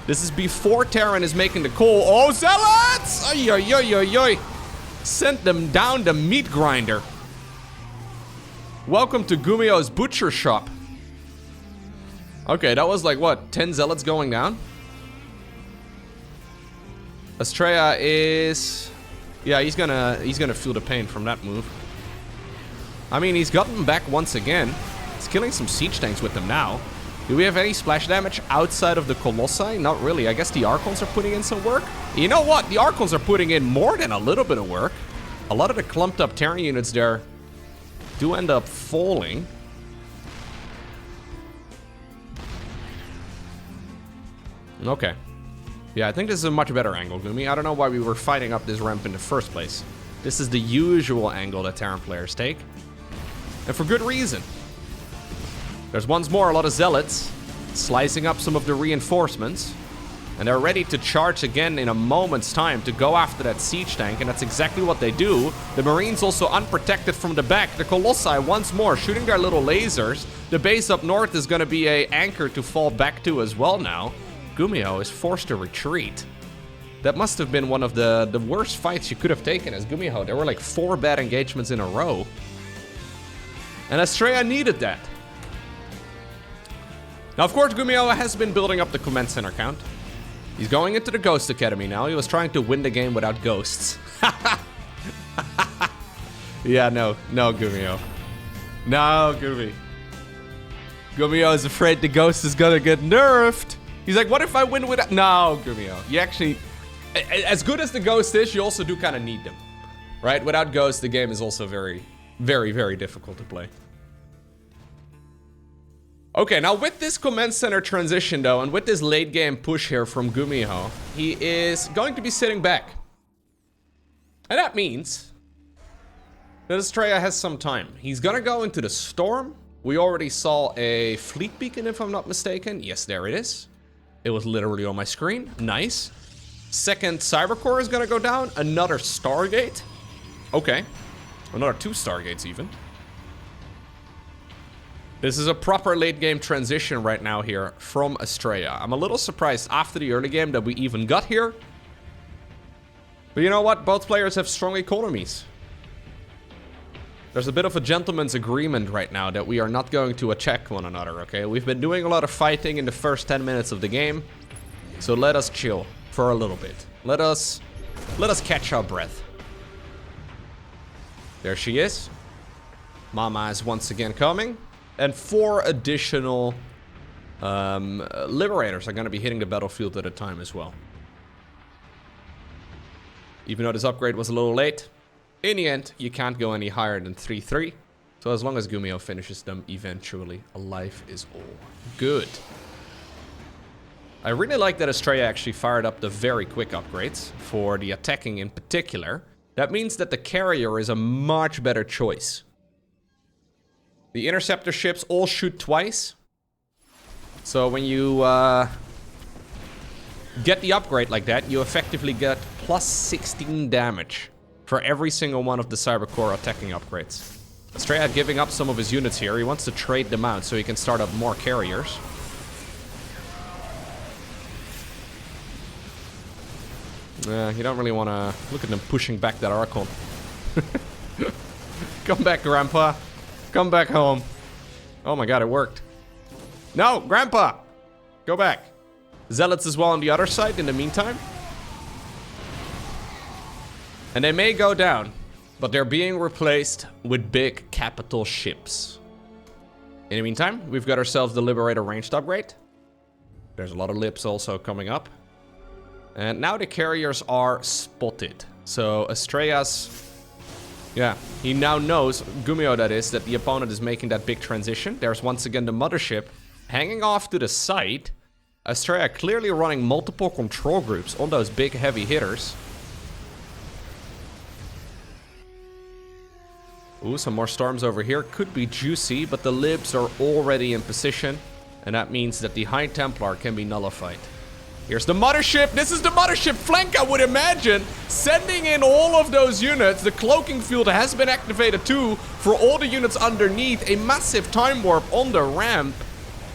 Speaker 1: This is before Terran is making the call. Oh, Zealots! Ay, ay, ay, ay, ay. Sent them down the meat grinder. Welcome to GuMiho's butcher shop. Okay, that was like, what, 10 Zealots going down? Astrea is... yeah, he's gonna feel the pain from that move. I mean, he's gotten them back once again. He's killing some siege tanks with them now. Do we have any splash damage outside of the Colossi? Not really. I guess the Archons are putting in some work. You know what? The Archons are putting in more than a little bit of work. A lot of the clumped up Terran units there do end up falling. Okay. Yeah, I think this is a much better angle, Gumi. I don't know why we were fighting up this ramp in the first place. This is the usual angle that Terran players take. And for good reason. There's once more a lot of Zealots slicing up some of the reinforcements. And they're ready to charge again in a moment's time to go after that siege tank. And that's exactly what they do. The Marines also unprotected from the back. The Colossi once more shooting their little lasers. The base up north is going to be an anchor to fall back to as well now. GuMiho is forced to retreat. That must have been one of the worst fights you could have taken as GuMiho. There were like 4 bad engagements in a row. And Astrea needed that. Now, of course, GuMiho has been building up the Command Center count. He's going into the Ghost Academy now. He was trying to win the game without ghosts. Yeah, no, GuMiho. No, GuMiho is afraid the Ghost is gonna get nerfed. He's like, what if I win without... No, GuMiho. You actually... as good as the Ghost is, you also do kind of need them. Right? Without Ghost, the game is also very, very, very difficult to play. Okay, now with this Command Center transition, though, and with this late game push here from GuMiho, he is going to be sitting back. And that means that Astrea has some time. He's gonna go into the Storm. We already saw a Fleet Beacon, if I'm not mistaken. Yes, there it is. It was literally on my screen. Nice. Second Cyber Core is gonna go down. Another Stargate. Okay. Another 2 Stargates even. This is a proper late game transition right now here from Astrea. I'm a little surprised after the early game that we even got here. But you know what? Both players have strong economies. There's a bit of a gentleman's agreement right now that we are not going to attack one another, okay? We've been doing a lot of fighting in the first 10 minutes of the game. So let us chill for a little bit. Let us catch our breath. There she is. Mama is once again coming. And 4 additional Liberators are going to be hitting the battlefield at a time as well. Even though this upgrade was a little late, in the end, you can't go any higher than 3-3. So as long as GuMiho finishes them eventually, life is all good. I really like that Astrea actually fired up the very quick upgrades for the attacking in particular. That means that the carrier is a much better choice. The interceptor ships all shoot twice. So when you get the upgrade like that, you effectively get plus 16 damage for every single one of the Cyber Core attacking upgrades. Astrea giving up some of his units here. He wants to trade them out so he can start up more carriers. You don't really want to look at them pushing back that Archon. Come back, Grandpa. Come back home. Oh my god, it worked. No, Grandpa! Go back. Zealots as well on the other side in the meantime. And they may go down, but they're being replaced with big capital ships. In the meantime, we've got ourselves the Liberator ranged upgrade. There's a lot of lips also coming up. And now the carriers are spotted. So Astrea's... yeah, he now knows, GuMiho that is, that the opponent is making that big transition. There's once again the Mothership hanging off to the side. Astrea clearly running multiple control groups on those big heavy hitters. Ooh, some more storms over here. Could be juicy, but the libs are already in position. And that means that the High Templar can be nullified. Here's the Mothership. This is the Mothership flank, I would imagine. Sending in all of those units. The cloaking field has been activated too for all the units underneath. A massive time warp on the ramp.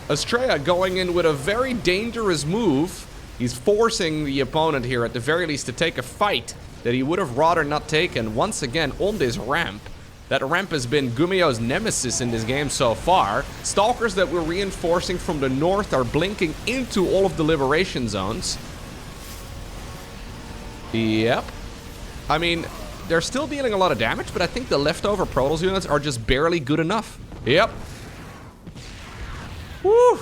Speaker 1: Astrea going in with a very dangerous move. He's forcing the opponent here at the very least to take a fight that he would have rather not taken. Once again on this ramp. That ramp has been GuMiho's nemesis in this game so far. Stalkers that we're reinforcing from the north are blinking into all of the liberation zones. Yep. I mean, they're still dealing a lot of damage, but I think the leftover Protoss units are just barely good enough. Yep. Woo!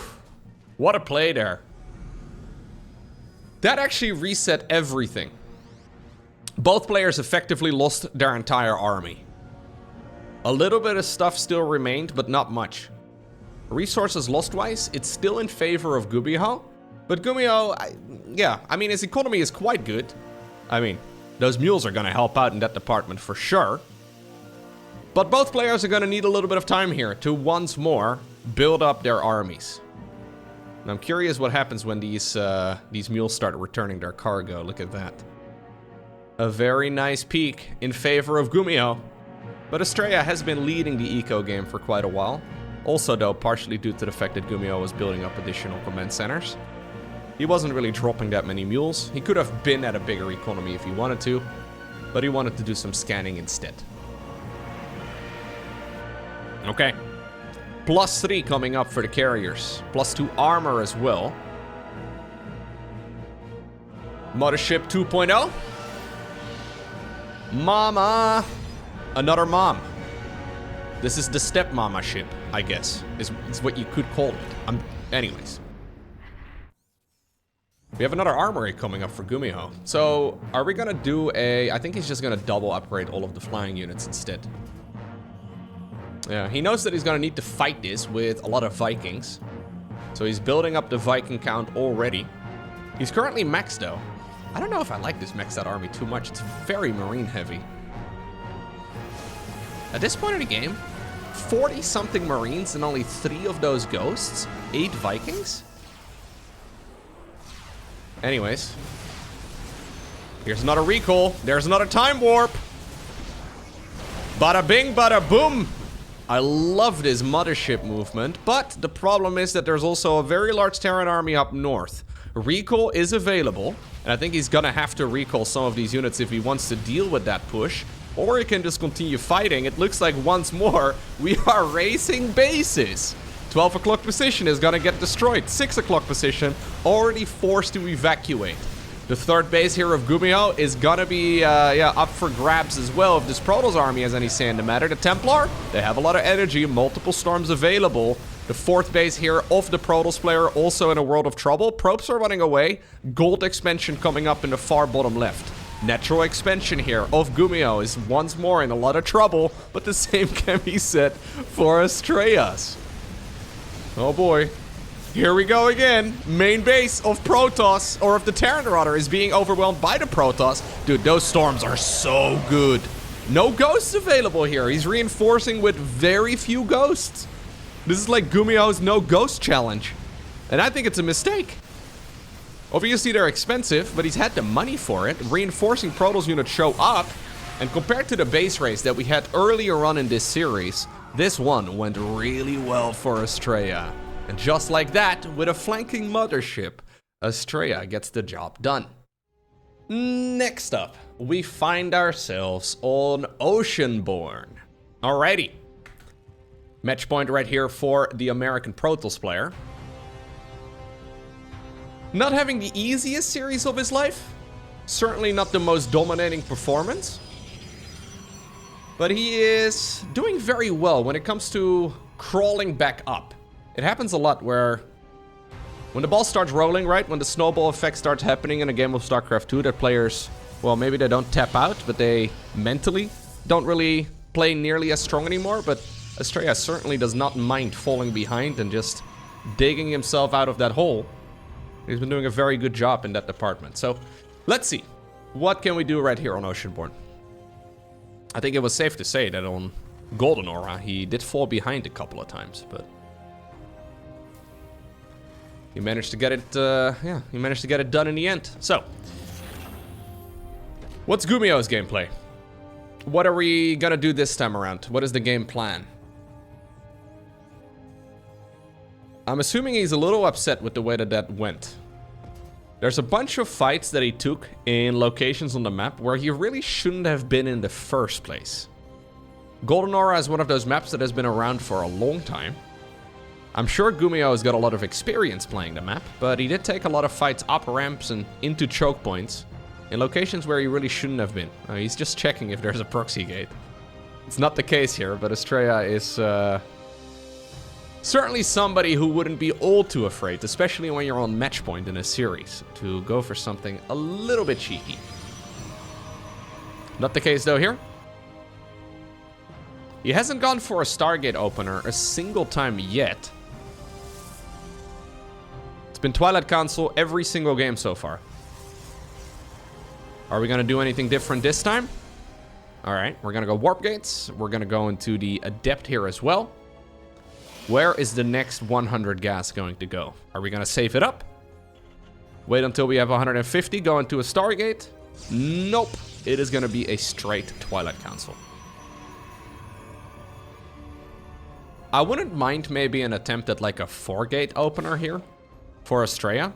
Speaker 1: What a play there. That actually reset everything. Both players effectively lost their entire army. A little bit of stuff still remained, but not much. Resources lost-wise, it's still in favor of GuMiho. But GuMiho, yeah, I mean, his economy is quite good. I mean, those mules are going to help out in that department for sure. But both players are going to need a little bit of time here to once more build up their armies. And I'm curious what happens when these mules start returning their cargo. Look at that. A very nice peak in favor of GuMiho. But Astrea has been leading the eco game for quite a while. Also, though, partially due to the fact that GuMiho was building up additional command centers. He wasn't really dropping that many mules. He could have been at a bigger economy if he wanted to, but he wanted to do some scanning instead. Okay. +3 coming up for the carriers. +2 armor as well. Mothership 2.0. Mama. Another mom. This is the stepmama ship, I guess, is what you could call it. Anyways. We have another armory coming up for GuMiho. So, are we gonna do a... I think he's just gonna double upgrade all of the flying units instead. Yeah, he knows that he's gonna need to fight this with a lot of Vikings. So he's building up the Viking count already. He's currently maxed though. I don't know if I like this maxed out army too much. It's very marine heavy. At this point in the game, 40-something Marines and only 3 of those ghosts? 8 Vikings? Anyways. Here's another recall. There's another time warp. Bada bing, bada boom. I love this Mothership movement, but the problem is that there's also a very large Terran army up north. Recall is available, and I think he's gonna have to recall some of these units if he wants to deal with that push. Or he can just continue fighting. It looks like once more, we are racing bases. 12 o'clock position is gonna get destroyed. 6 o'clock position, already forced to evacuate. The third base here of GuMiho is gonna be, up for grabs as well. If this Protoss army has any say in the matter. The Templar, they have a lot of energy, multiple storms available. The fourth base here of the Protoss player, also in a world of trouble. Probes are running away. Gold expansion coming up in the far bottom left. Natural expansion here of GuMiho is once more in a lot of trouble, but the same can be said for Astrea's. Oh boy. Here we go again. Main base of Protoss, or of the Terran rather, is being overwhelmed by the Protoss. Dude, those storms are so good. No ghosts available here. He's reinforcing with very few ghosts. This is like GuMiho's no ghost challenge. And I think it's a mistake. Obviously they're expensive, but he's had the money for it. Reinforcing Protoss units show up, and compared to the base race that we had earlier on in this series, this one went really well for Astrea. And just like that, with a flanking Mothership, Astrea gets the job done. Next up, we find ourselves on Oceanborn. Alrighty. Match point right here for the American Protoss player. Not having the easiest series of his life. Certainly not the most dominating performance. But he is doing very well when it comes to crawling back up. It happens a lot where when the ball starts rolling, right, when the snowball effect starts happening in a game of StarCraft 2, that players, well, maybe they don't tap out, but they mentally don't really play nearly as strong anymore. But Astrea certainly does not mind falling behind and just digging himself out of that hole. He's been doing a very good job in that department. So let's see. What can we do right here on Oceanborn? I think it was safe to say that on Golden Aura, he did fall behind a couple of times, but he managed to get it, yeah, he managed to get it done in the end. So, what's GuMiho's gameplay? What are we gonna do this time around? What is the game plan? I'm assuming he's a little upset with the way that that went. There's a bunch of fights that he took in locations on the map where he really shouldn't have been in the first place. Golden Aura is one of those maps that has been around for a long time. I'm sure GuMiho has got a lot of experience playing the map, but he did take a lot of fights up ramps and into choke points in locations where he really shouldn't have been. He's just checking if there's a proxy gate. It's not the case here, but Astrea is certainly somebody who wouldn't be all too afraid, especially when you're on match point in a series, to go for something a little bit cheeky. Not the case though here. He hasn't gone for a Stargate opener a single time yet. It's been Twilight Council every single game so far. Are we gonna do anything different this time? Alright, we're gonna go Warp Gates. We're gonna go into the Adept here as well. Where is the next 100 gas going to go? Are we gonna save it up? Wait until we have 150, go into a Stargate? Nope. It is gonna be a straight Twilight Council. I wouldn't mind maybe an attempt at like a 4-gate opener here for Astrea.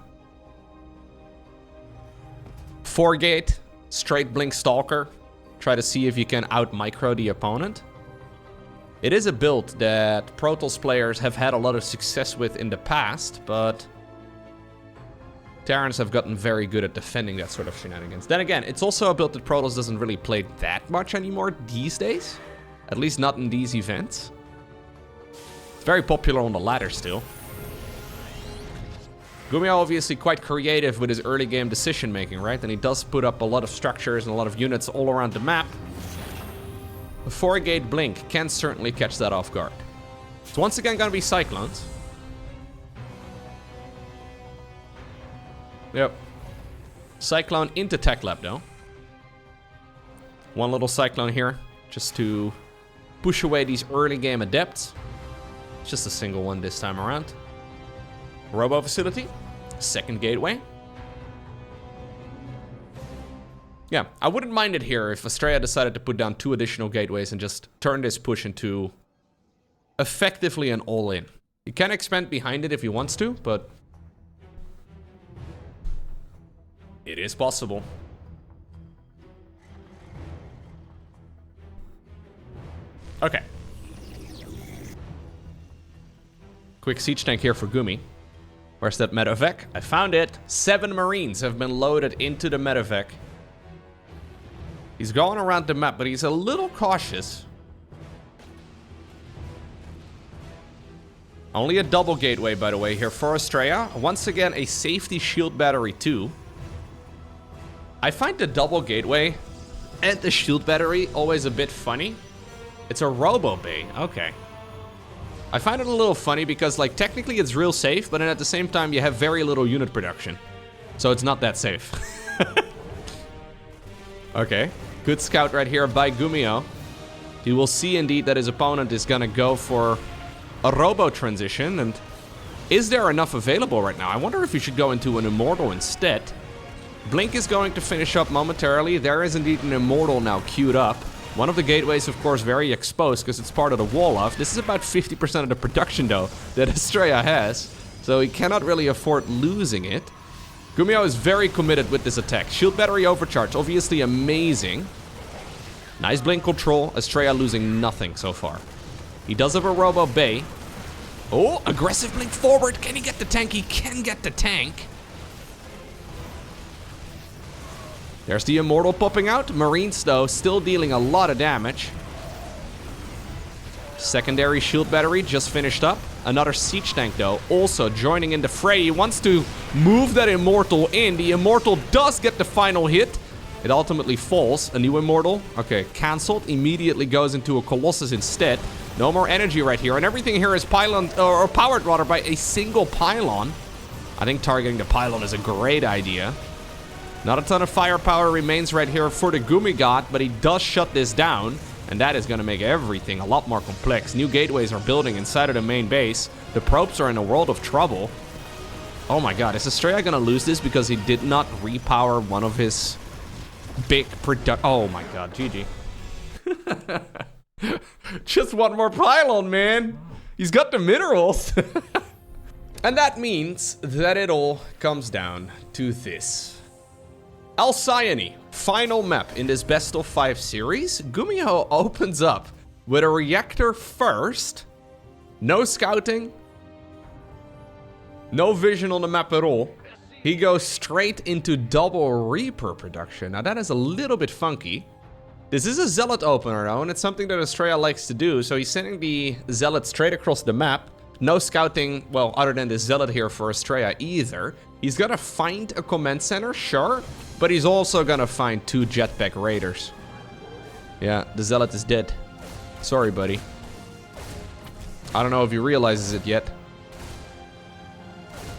Speaker 1: 4-gate, straight blink Stalker. Try to see if you can out-micro the opponent. It is a build that Protoss players have had a lot of success with in the past, but Terrans have gotten very good at defending that sort of shenanigans. Then again, it's also a build that Protoss doesn't really play that much anymore these days. At least not in these events. It's very popular on the ladder still. GuMiho obviously quite creative with his early game decision making, right? And he does put up a lot of structures and a lot of units all around the map. A 4-gate blink can certainly catch that off guard. It's once again gonna be Cyclones. Yep. Cyclone into Tech Lab though. One little Cyclone here, just to push away these early game Adepts. It's just a single one this time around. Robo Facility, second gateway. Yeah, I wouldn't mind it here if Astrea decided to put down 2 additional gateways and just turn this push into effectively an all-in. He can expand behind it if he wants to, but it is possible. Okay. Quick siege tank here for Gumi. Where's that medevac? I found it. 7 Marines have been loaded into the medevac. He's going around the map, but he's a little cautious. Only a double gateway, by the way, here for Astrea. Once again, a safety shield battery too. I find the double gateway and the shield battery always a bit funny. It's a robo bay. Okay. I find it a little funny because, like, technically it's real safe, but then at the same time you have very little unit production. So it's not that safe. Okay. Good scout right here by GuMiho. He will see indeed that his opponent is gonna go for a robo transition, and is there enough available right now? I wonder if he should go into an Immortal instead. Blink is going to finish up momentarily. There is indeed an Immortal now queued up. One of the gateways, of course, very exposed because it's part of the wall off. This is about 50% of the production, though, that Astrea has, so he cannot really afford losing it. GuMiho is very committed with this attack. Shield battery overcharge, obviously amazing. Nice blink control. Astrea losing nothing so far. He does have a Robo Bay. Oh, aggressive blink forward. Can he get the tank? He can get the tank. There's the Immortal popping out. Marines, though, still dealing a lot of damage. Secondary shield battery just finished up. Another siege tank, though, also joining in the fray. He wants to move that Immortal in. The Immortal does get the final hit. It ultimately falls. A new Immortal. Okay, cancelled. Immediately goes into a Colossus instead. No more energy right here. And everything here is powered rather by a single pylon. I think targeting the pylon is a great idea. Not a ton of firepower remains right here for the GuMiho, but he does shut this down. And that is going to make everything a lot more complex. New gateways are building inside of the main base. The probes are in a world of trouble. Oh my god, is Astrea going to lose this because he did not repower one of his big Oh my god, GG. Just one more pylon, man. He's got the minerals. And that means that it all comes down to this. Alcyone, final map in this best of 5 series. GuMiho opens up with a reactor first. No scouting. No vision on the map at all. He goes straight into double Reaper production. Now that is a little bit funky. This is a Zealot opener though, and it's something that Astrea likes to do. So he's sending the Zealot straight across the map. No scouting, well, other than the Zealot here for Astrea either. He's gonna find a command center, sure. But he's also gonna find 2 jetpack raiders. Yeah, the Zealot is dead. Sorry, buddy. I don't know if he realizes it yet.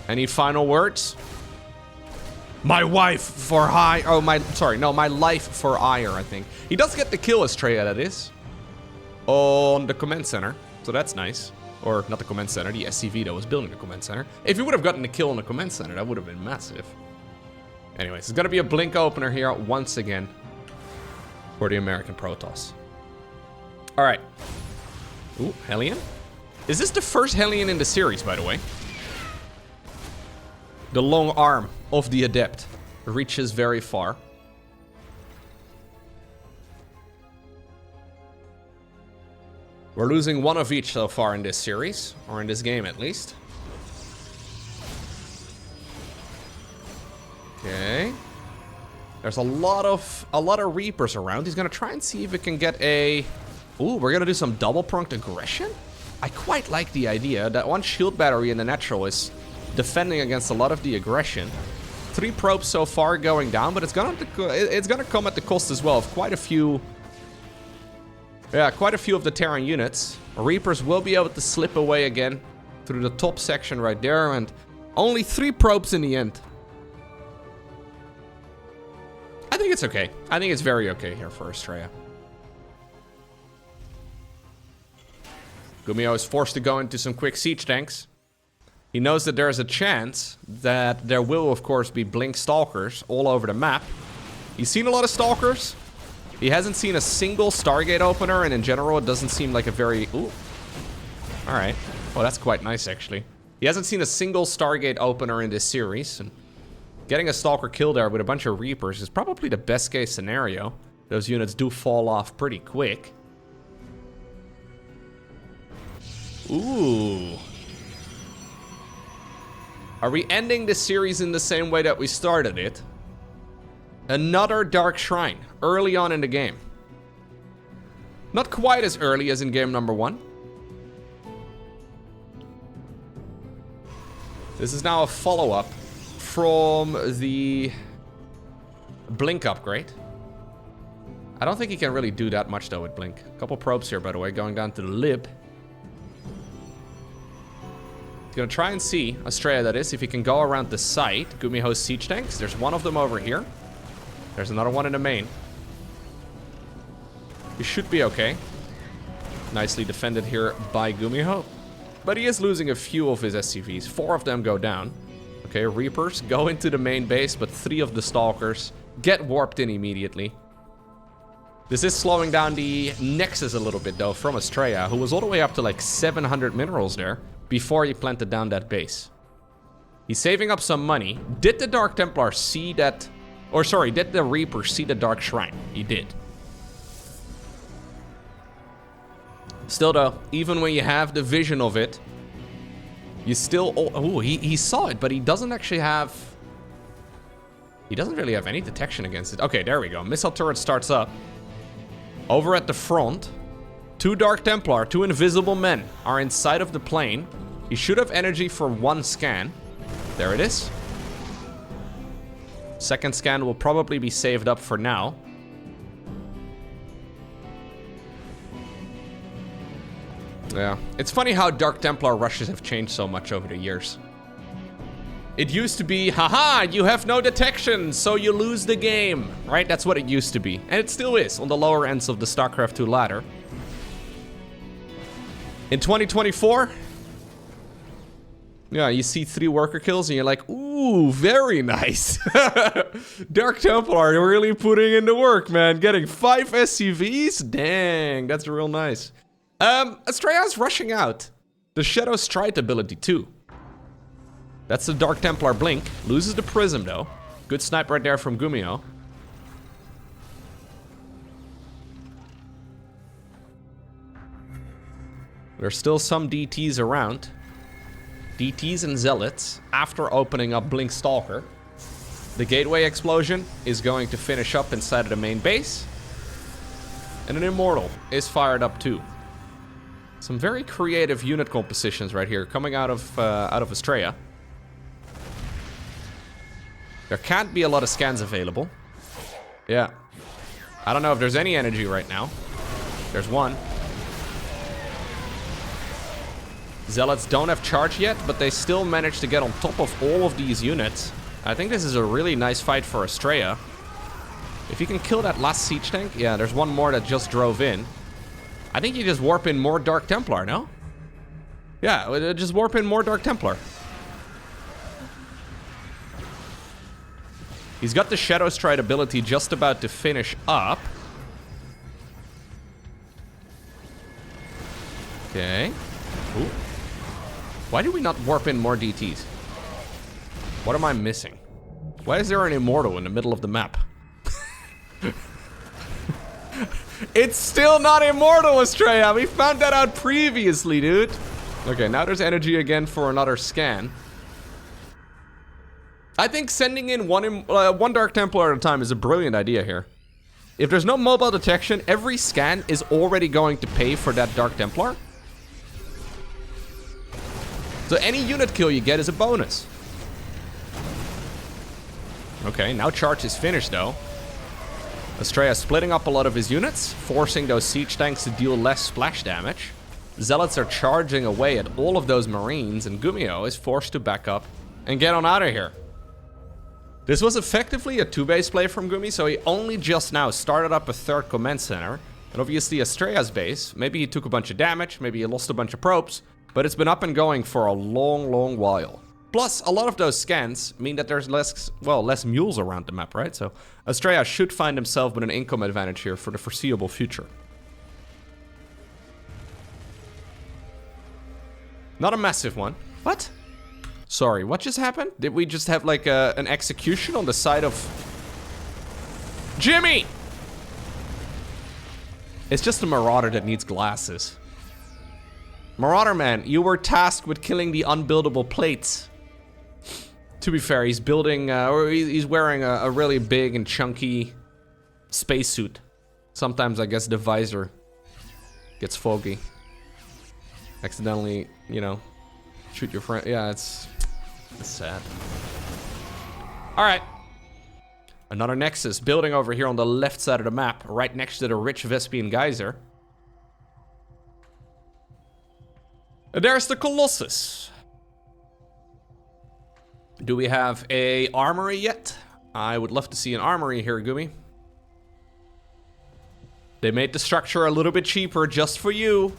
Speaker 1: Any final words? My wife for hire. Oh, my life for hire, I think. He does get the kill, Astrea, that is. On the command center. So that's nice. Or not the command center, the SCV that was building the command center. If he would have gotten the kill on the command center, that would have been massive. Anyways, it's gonna be a blink opener here once again for the American Protoss. Alright. Ooh, Hellion? Is this the first Hellion in the series, by the way? The long arm of the Adept reaches very far. We're losing one of each so far in this series, or in this game at least. Okay. There's a lot of Reapers around. He's gonna try and see if he can get a... Ooh, we're gonna do some double-pronged aggression? I quite like the idea. That one shield battery in the natural is defending against a lot of the aggression. 3 probes so far going down, but it's gonna come at the cost as well of quite a few... Yeah, quite a few of the Terran units. Reapers will be able to slip away again through the top section right there, and only 3 probes in the end. I think it's okay. I think it's very okay here for Astrea. GuMiho is forced to go into some quick siege tanks. He knows that there's a chance that there will, of course, be blink stalkers all over the map. He's seen a lot of stalkers. He hasn't seen a single Stargate opener, and in general, it doesn't seem like a very... Ooh. Alright. Oh, that's quite nice, actually. He hasn't seen a single Stargate opener in this series, and getting a Stalker kill there with a bunch of Reapers is probably the best case scenario. Those units do fall off pretty quick. Ooh. Are we ending this series in the same way that we started it? Another Dark Shrine, early on in the game. Not quite as early as in game number 1. This is now a follow-up from the Blink upgrade. I don't think he can really do that much though with Blink. A couple probes here, by the way, going down to the lib. He's gonna try and see, Astrea that is, if he can go around the site. GuMiho's siege tanks. There's one of them over here. There's another one in the main. He should be okay. Nicely defended here by GuMiho. But he is losing a few of his SCVs. 4 of them go down. Okay, Reapers go into the main base, but 3 of the Stalkers get warped in immediately. This is slowing down the Nexus a little bit, though, from Astrea, who was all the way up to like 700 minerals there before he planted down that base. He's saving up some money. Did the Dark Templar see that... Or sorry, did the Reaper see the Dark Shrine? He did. Still though, even when you have the vision of it, you still... Oh, he saw it, but he doesn't actually have... He doesn't really have any detection against it. Okay, there we go. Missile turret starts up. Over at the front, 2 Dark Templar, 2 invisible men are inside of the plane. He should have energy for 1 scan. There it is. Second scan will probably be saved up for now. Yeah, it's funny how Dark Templar rushes have changed so much over the years. It used to be, haha, you have no detection, so you lose the game, right? That's what it used to be. And it still is on the lower ends of the StarCraft 2 ladder. In 2024, yeah, you see 3 worker kills and you're like, ooh, very nice. Dark Templar really putting in the work, man. Getting 5 SCVs? Dang, that's real nice. Astrea's rushing out. The Shadow Stride ability too. That's the Dark Templar blink. Loses the Prism though. Good snipe right there from GuMiho. There's still some DTs around. DTs and Zealots after opening up Blink Stalker. The Gateway explosion is going to finish up inside of the main base. And an Immortal is fired up too. Some very creative unit compositions right here coming out of Astrea. There can't be a lot of scans available. Yeah. I don't know if there's any energy right now. There's one. Zealots don't have charge yet, but they still manage to get on top of all of these units. I think this is a really nice fight for Astrea. If you can kill that last siege tank, yeah, there's one more that just drove in. I think you just warp in more Dark Templar, no? Yeah, just warp in more Dark Templar. He's got the Shadow Stride ability just about to finish up. Okay. Ooh. Why do we not warp in more DTs? What am I missing? Why is there an Immortal in the middle of the map? It's still not Immortal, Astrea. We found that out previously, dude. Okay, now there's energy again for another scan. I think sending in one Dark Templar at a time is a brilliant idea here. If there's no mobile detection, every scan is already going to pay for that Dark Templar. So any unit kill you get is a bonus. Okay, now charge is finished though. Astrea splitting up a lot of his units, forcing those siege tanks to deal less splash damage. Zealots are charging away at all of those Marines, and GuMiho is forced to back up and get on out of here. This was effectively a 2-base play from Gumi, so he only just now started up a 3rd command center. And obviously Astrea's base, maybe he took a bunch of damage, maybe he lost a bunch of probes, but it's been up and going for a long, long while. Plus, a lot of those scans mean that there's less mules around the map, right? So Astrea should find himself with an income advantage here for the foreseeable future. Not a massive one. What? Sorry, what just happened? Did we just have like an execution on the side of... Jimmy! It's just a Marauder that needs glasses. Marauder man, you were tasked with killing the unbuildable plates. To be fair, he's building, or he's wearing a really big and chunky spacesuit. Sometimes I guess the visor gets foggy. Accidentally, you know, shoot your friend. Yeah, it's sad. All right. Another Nexus building over here on the left side of the map, right next to the rich Vespian geyser. And there's the Colossus. Do we have a armory yet? I would love to see an armory here, Gumi. They made the structure a little bit cheaper just for you.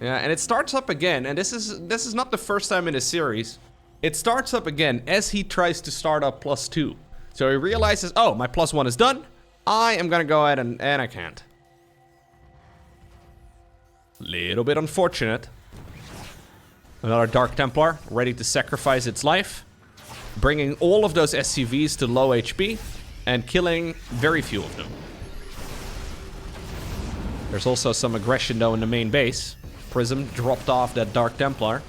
Speaker 1: Yeah, and it starts up again, and this is not the first time in the series. It starts up again as he tries to start up +2. So he realizes, oh, my +1 is done. I am gonna go ahead and I can't. Little bit unfortunate. Another Dark Templar ready to sacrifice its life. Bringing all of those SCVs to low HP and killing very few of them. There's also some aggression though in the main base. Prism dropped off that Dark Templar.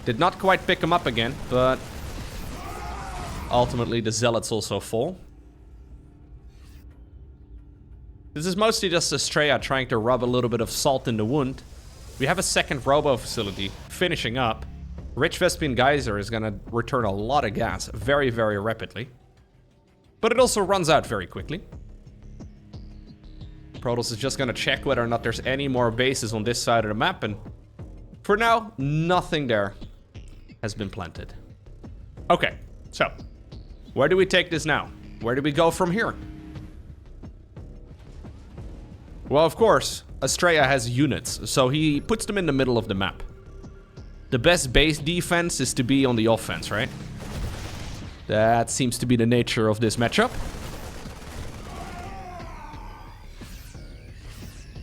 Speaker 1: Did not quite pick him up again, but ultimately the Zealots also fall. This is mostly just Astrea trying to rub a little bit of salt in the wound. We have a second robo facility finishing up. Rich Vespian Geyser is gonna return a lot of gas very, very rapidly. But it also runs out very quickly. Protoss is just gonna check whether or not there's any more bases on this side of the map, and for now, nothing there has been planted. Okay, so where do we take this now? Where do we go from here? Well, of course, Astrea has units, so he puts them in the middle of the map. The best base defense is to be on the offense, right? That seems to be the nature of this matchup.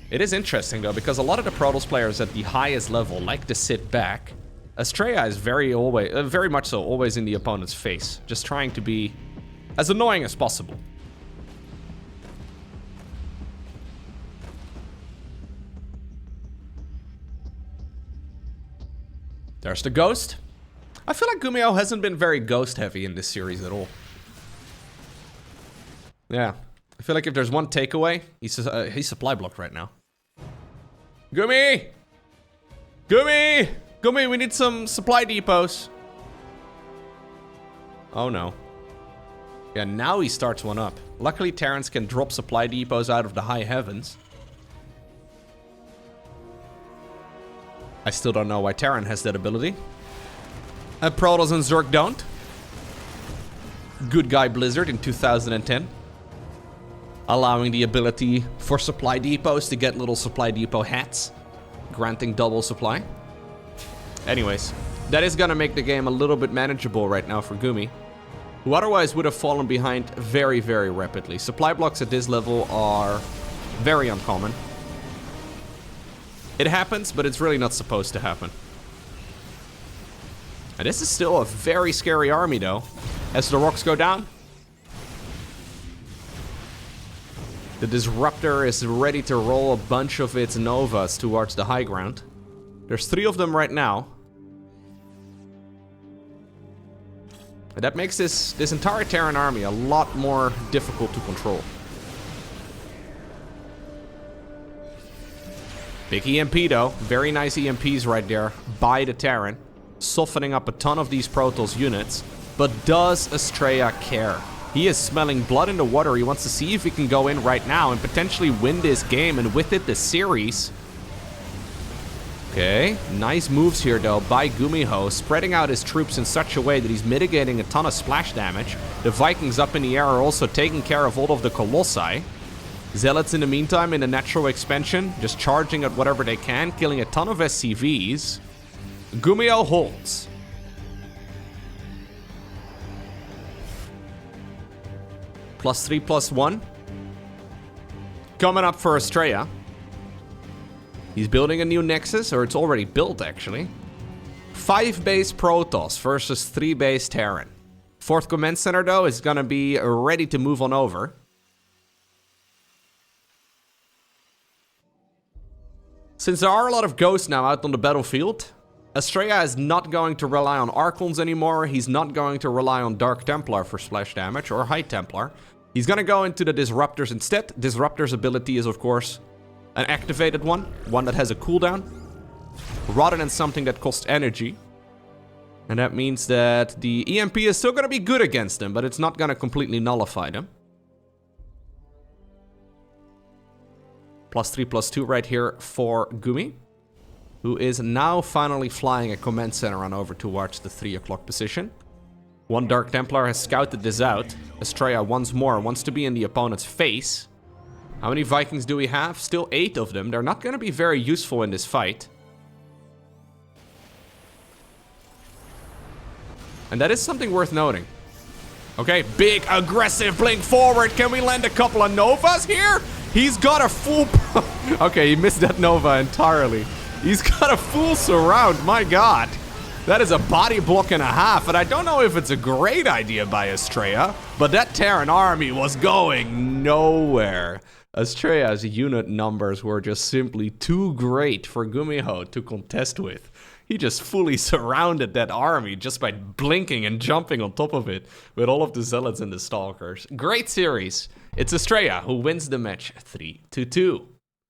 Speaker 1: It is interesting, though, because a lot of the Protoss players at the highest level like to sit back. Astrea is very much so always in the opponent's face, just trying to be as annoying as possible. There's the Ghost. I feel like GuMiho hasn't been very Ghost heavy in this series at all. Yeah, I feel like if there's one takeaway, he's supply blocked right now. Gumi! Gumi! Gumi, we need some supply depots. Oh no. Yeah, now he starts one up. Luckily, Terrans can drop supply depots out of the high heavens. I still don't know why Terran has that ability. And Protoss and Zerg don't. Good guy Blizzard in 2010. Allowing the ability for supply depots to get little supply depot hats. Granting double supply. Anyways, that is gonna make the game a little bit manageable right now for Gumi, who otherwise would have fallen behind very, very rapidly. Supply blocks at this level are very uncommon. It happens, but it's really not supposed to happen. And this is still a very scary army, though. As the rocks go down, the Disruptor is ready to roll a bunch of its Novas towards the high ground. There's 3 of them right now. And that makes this entire Terran army a lot more difficult to control. Big EMP though, very nice EMPs right there by the Terran, softening up a ton of these Protoss units. But does Astrea care? He is smelling blood in the water. He wants to see if he can go in right now and potentially win this game, and with it the series. Okay, nice moves here though by GuMiho, spreading out his troops in such a way that he's mitigating a ton of splash damage. The Vikings up in the air are also taking care of all of the Colossi. Zealots in the meantime in the natural expansion, just charging at whatever they can, killing a ton of SCVs. GuMiho holds. +3/+1. Coming up for Astrea. He's building a new Nexus, or it's already built actually. 5 base Protoss versus 3 base Terran. 4th Command Center though is gonna be ready to move on over. Since there are a lot of ghosts now out on the battlefield, Astrea is not going to rely on Archons anymore. He's not going to rely on Dark Templar for splash damage or High Templar. He's gonna go into the Disruptors instead. Disruptor's ability is, of course, an activated one that has a cooldown, rather than something that costs energy. And that means that the EMP is still gonna be good against them, but it's not gonna completely nullify them. +3/+2 right here for Gumi, who is now finally flying a command center on over towards the 3 o'clock position. 1 Dark Templar has scouted this out. Astrea once more wants to be in the opponent's face. How many Vikings do we have? Still 8 of them. They're not going to be very useful in this fight. And that is something worth noting. Okay, big aggressive blink forward. Can we land a couple of Novas here? He's got a full... Okay, he missed that Nova entirely. He's got a full surround, my god. That is a body block and a half, and I don't know if it's a great idea by Astrea, but that Terran army was going nowhere. Astrea's unit numbers were just simply too great for GuMiho to contest with. He just fully surrounded that army just by blinking and jumping on top of it with all of the zealots and the stalkers. Great series. It's Astrea who wins the match 3-2.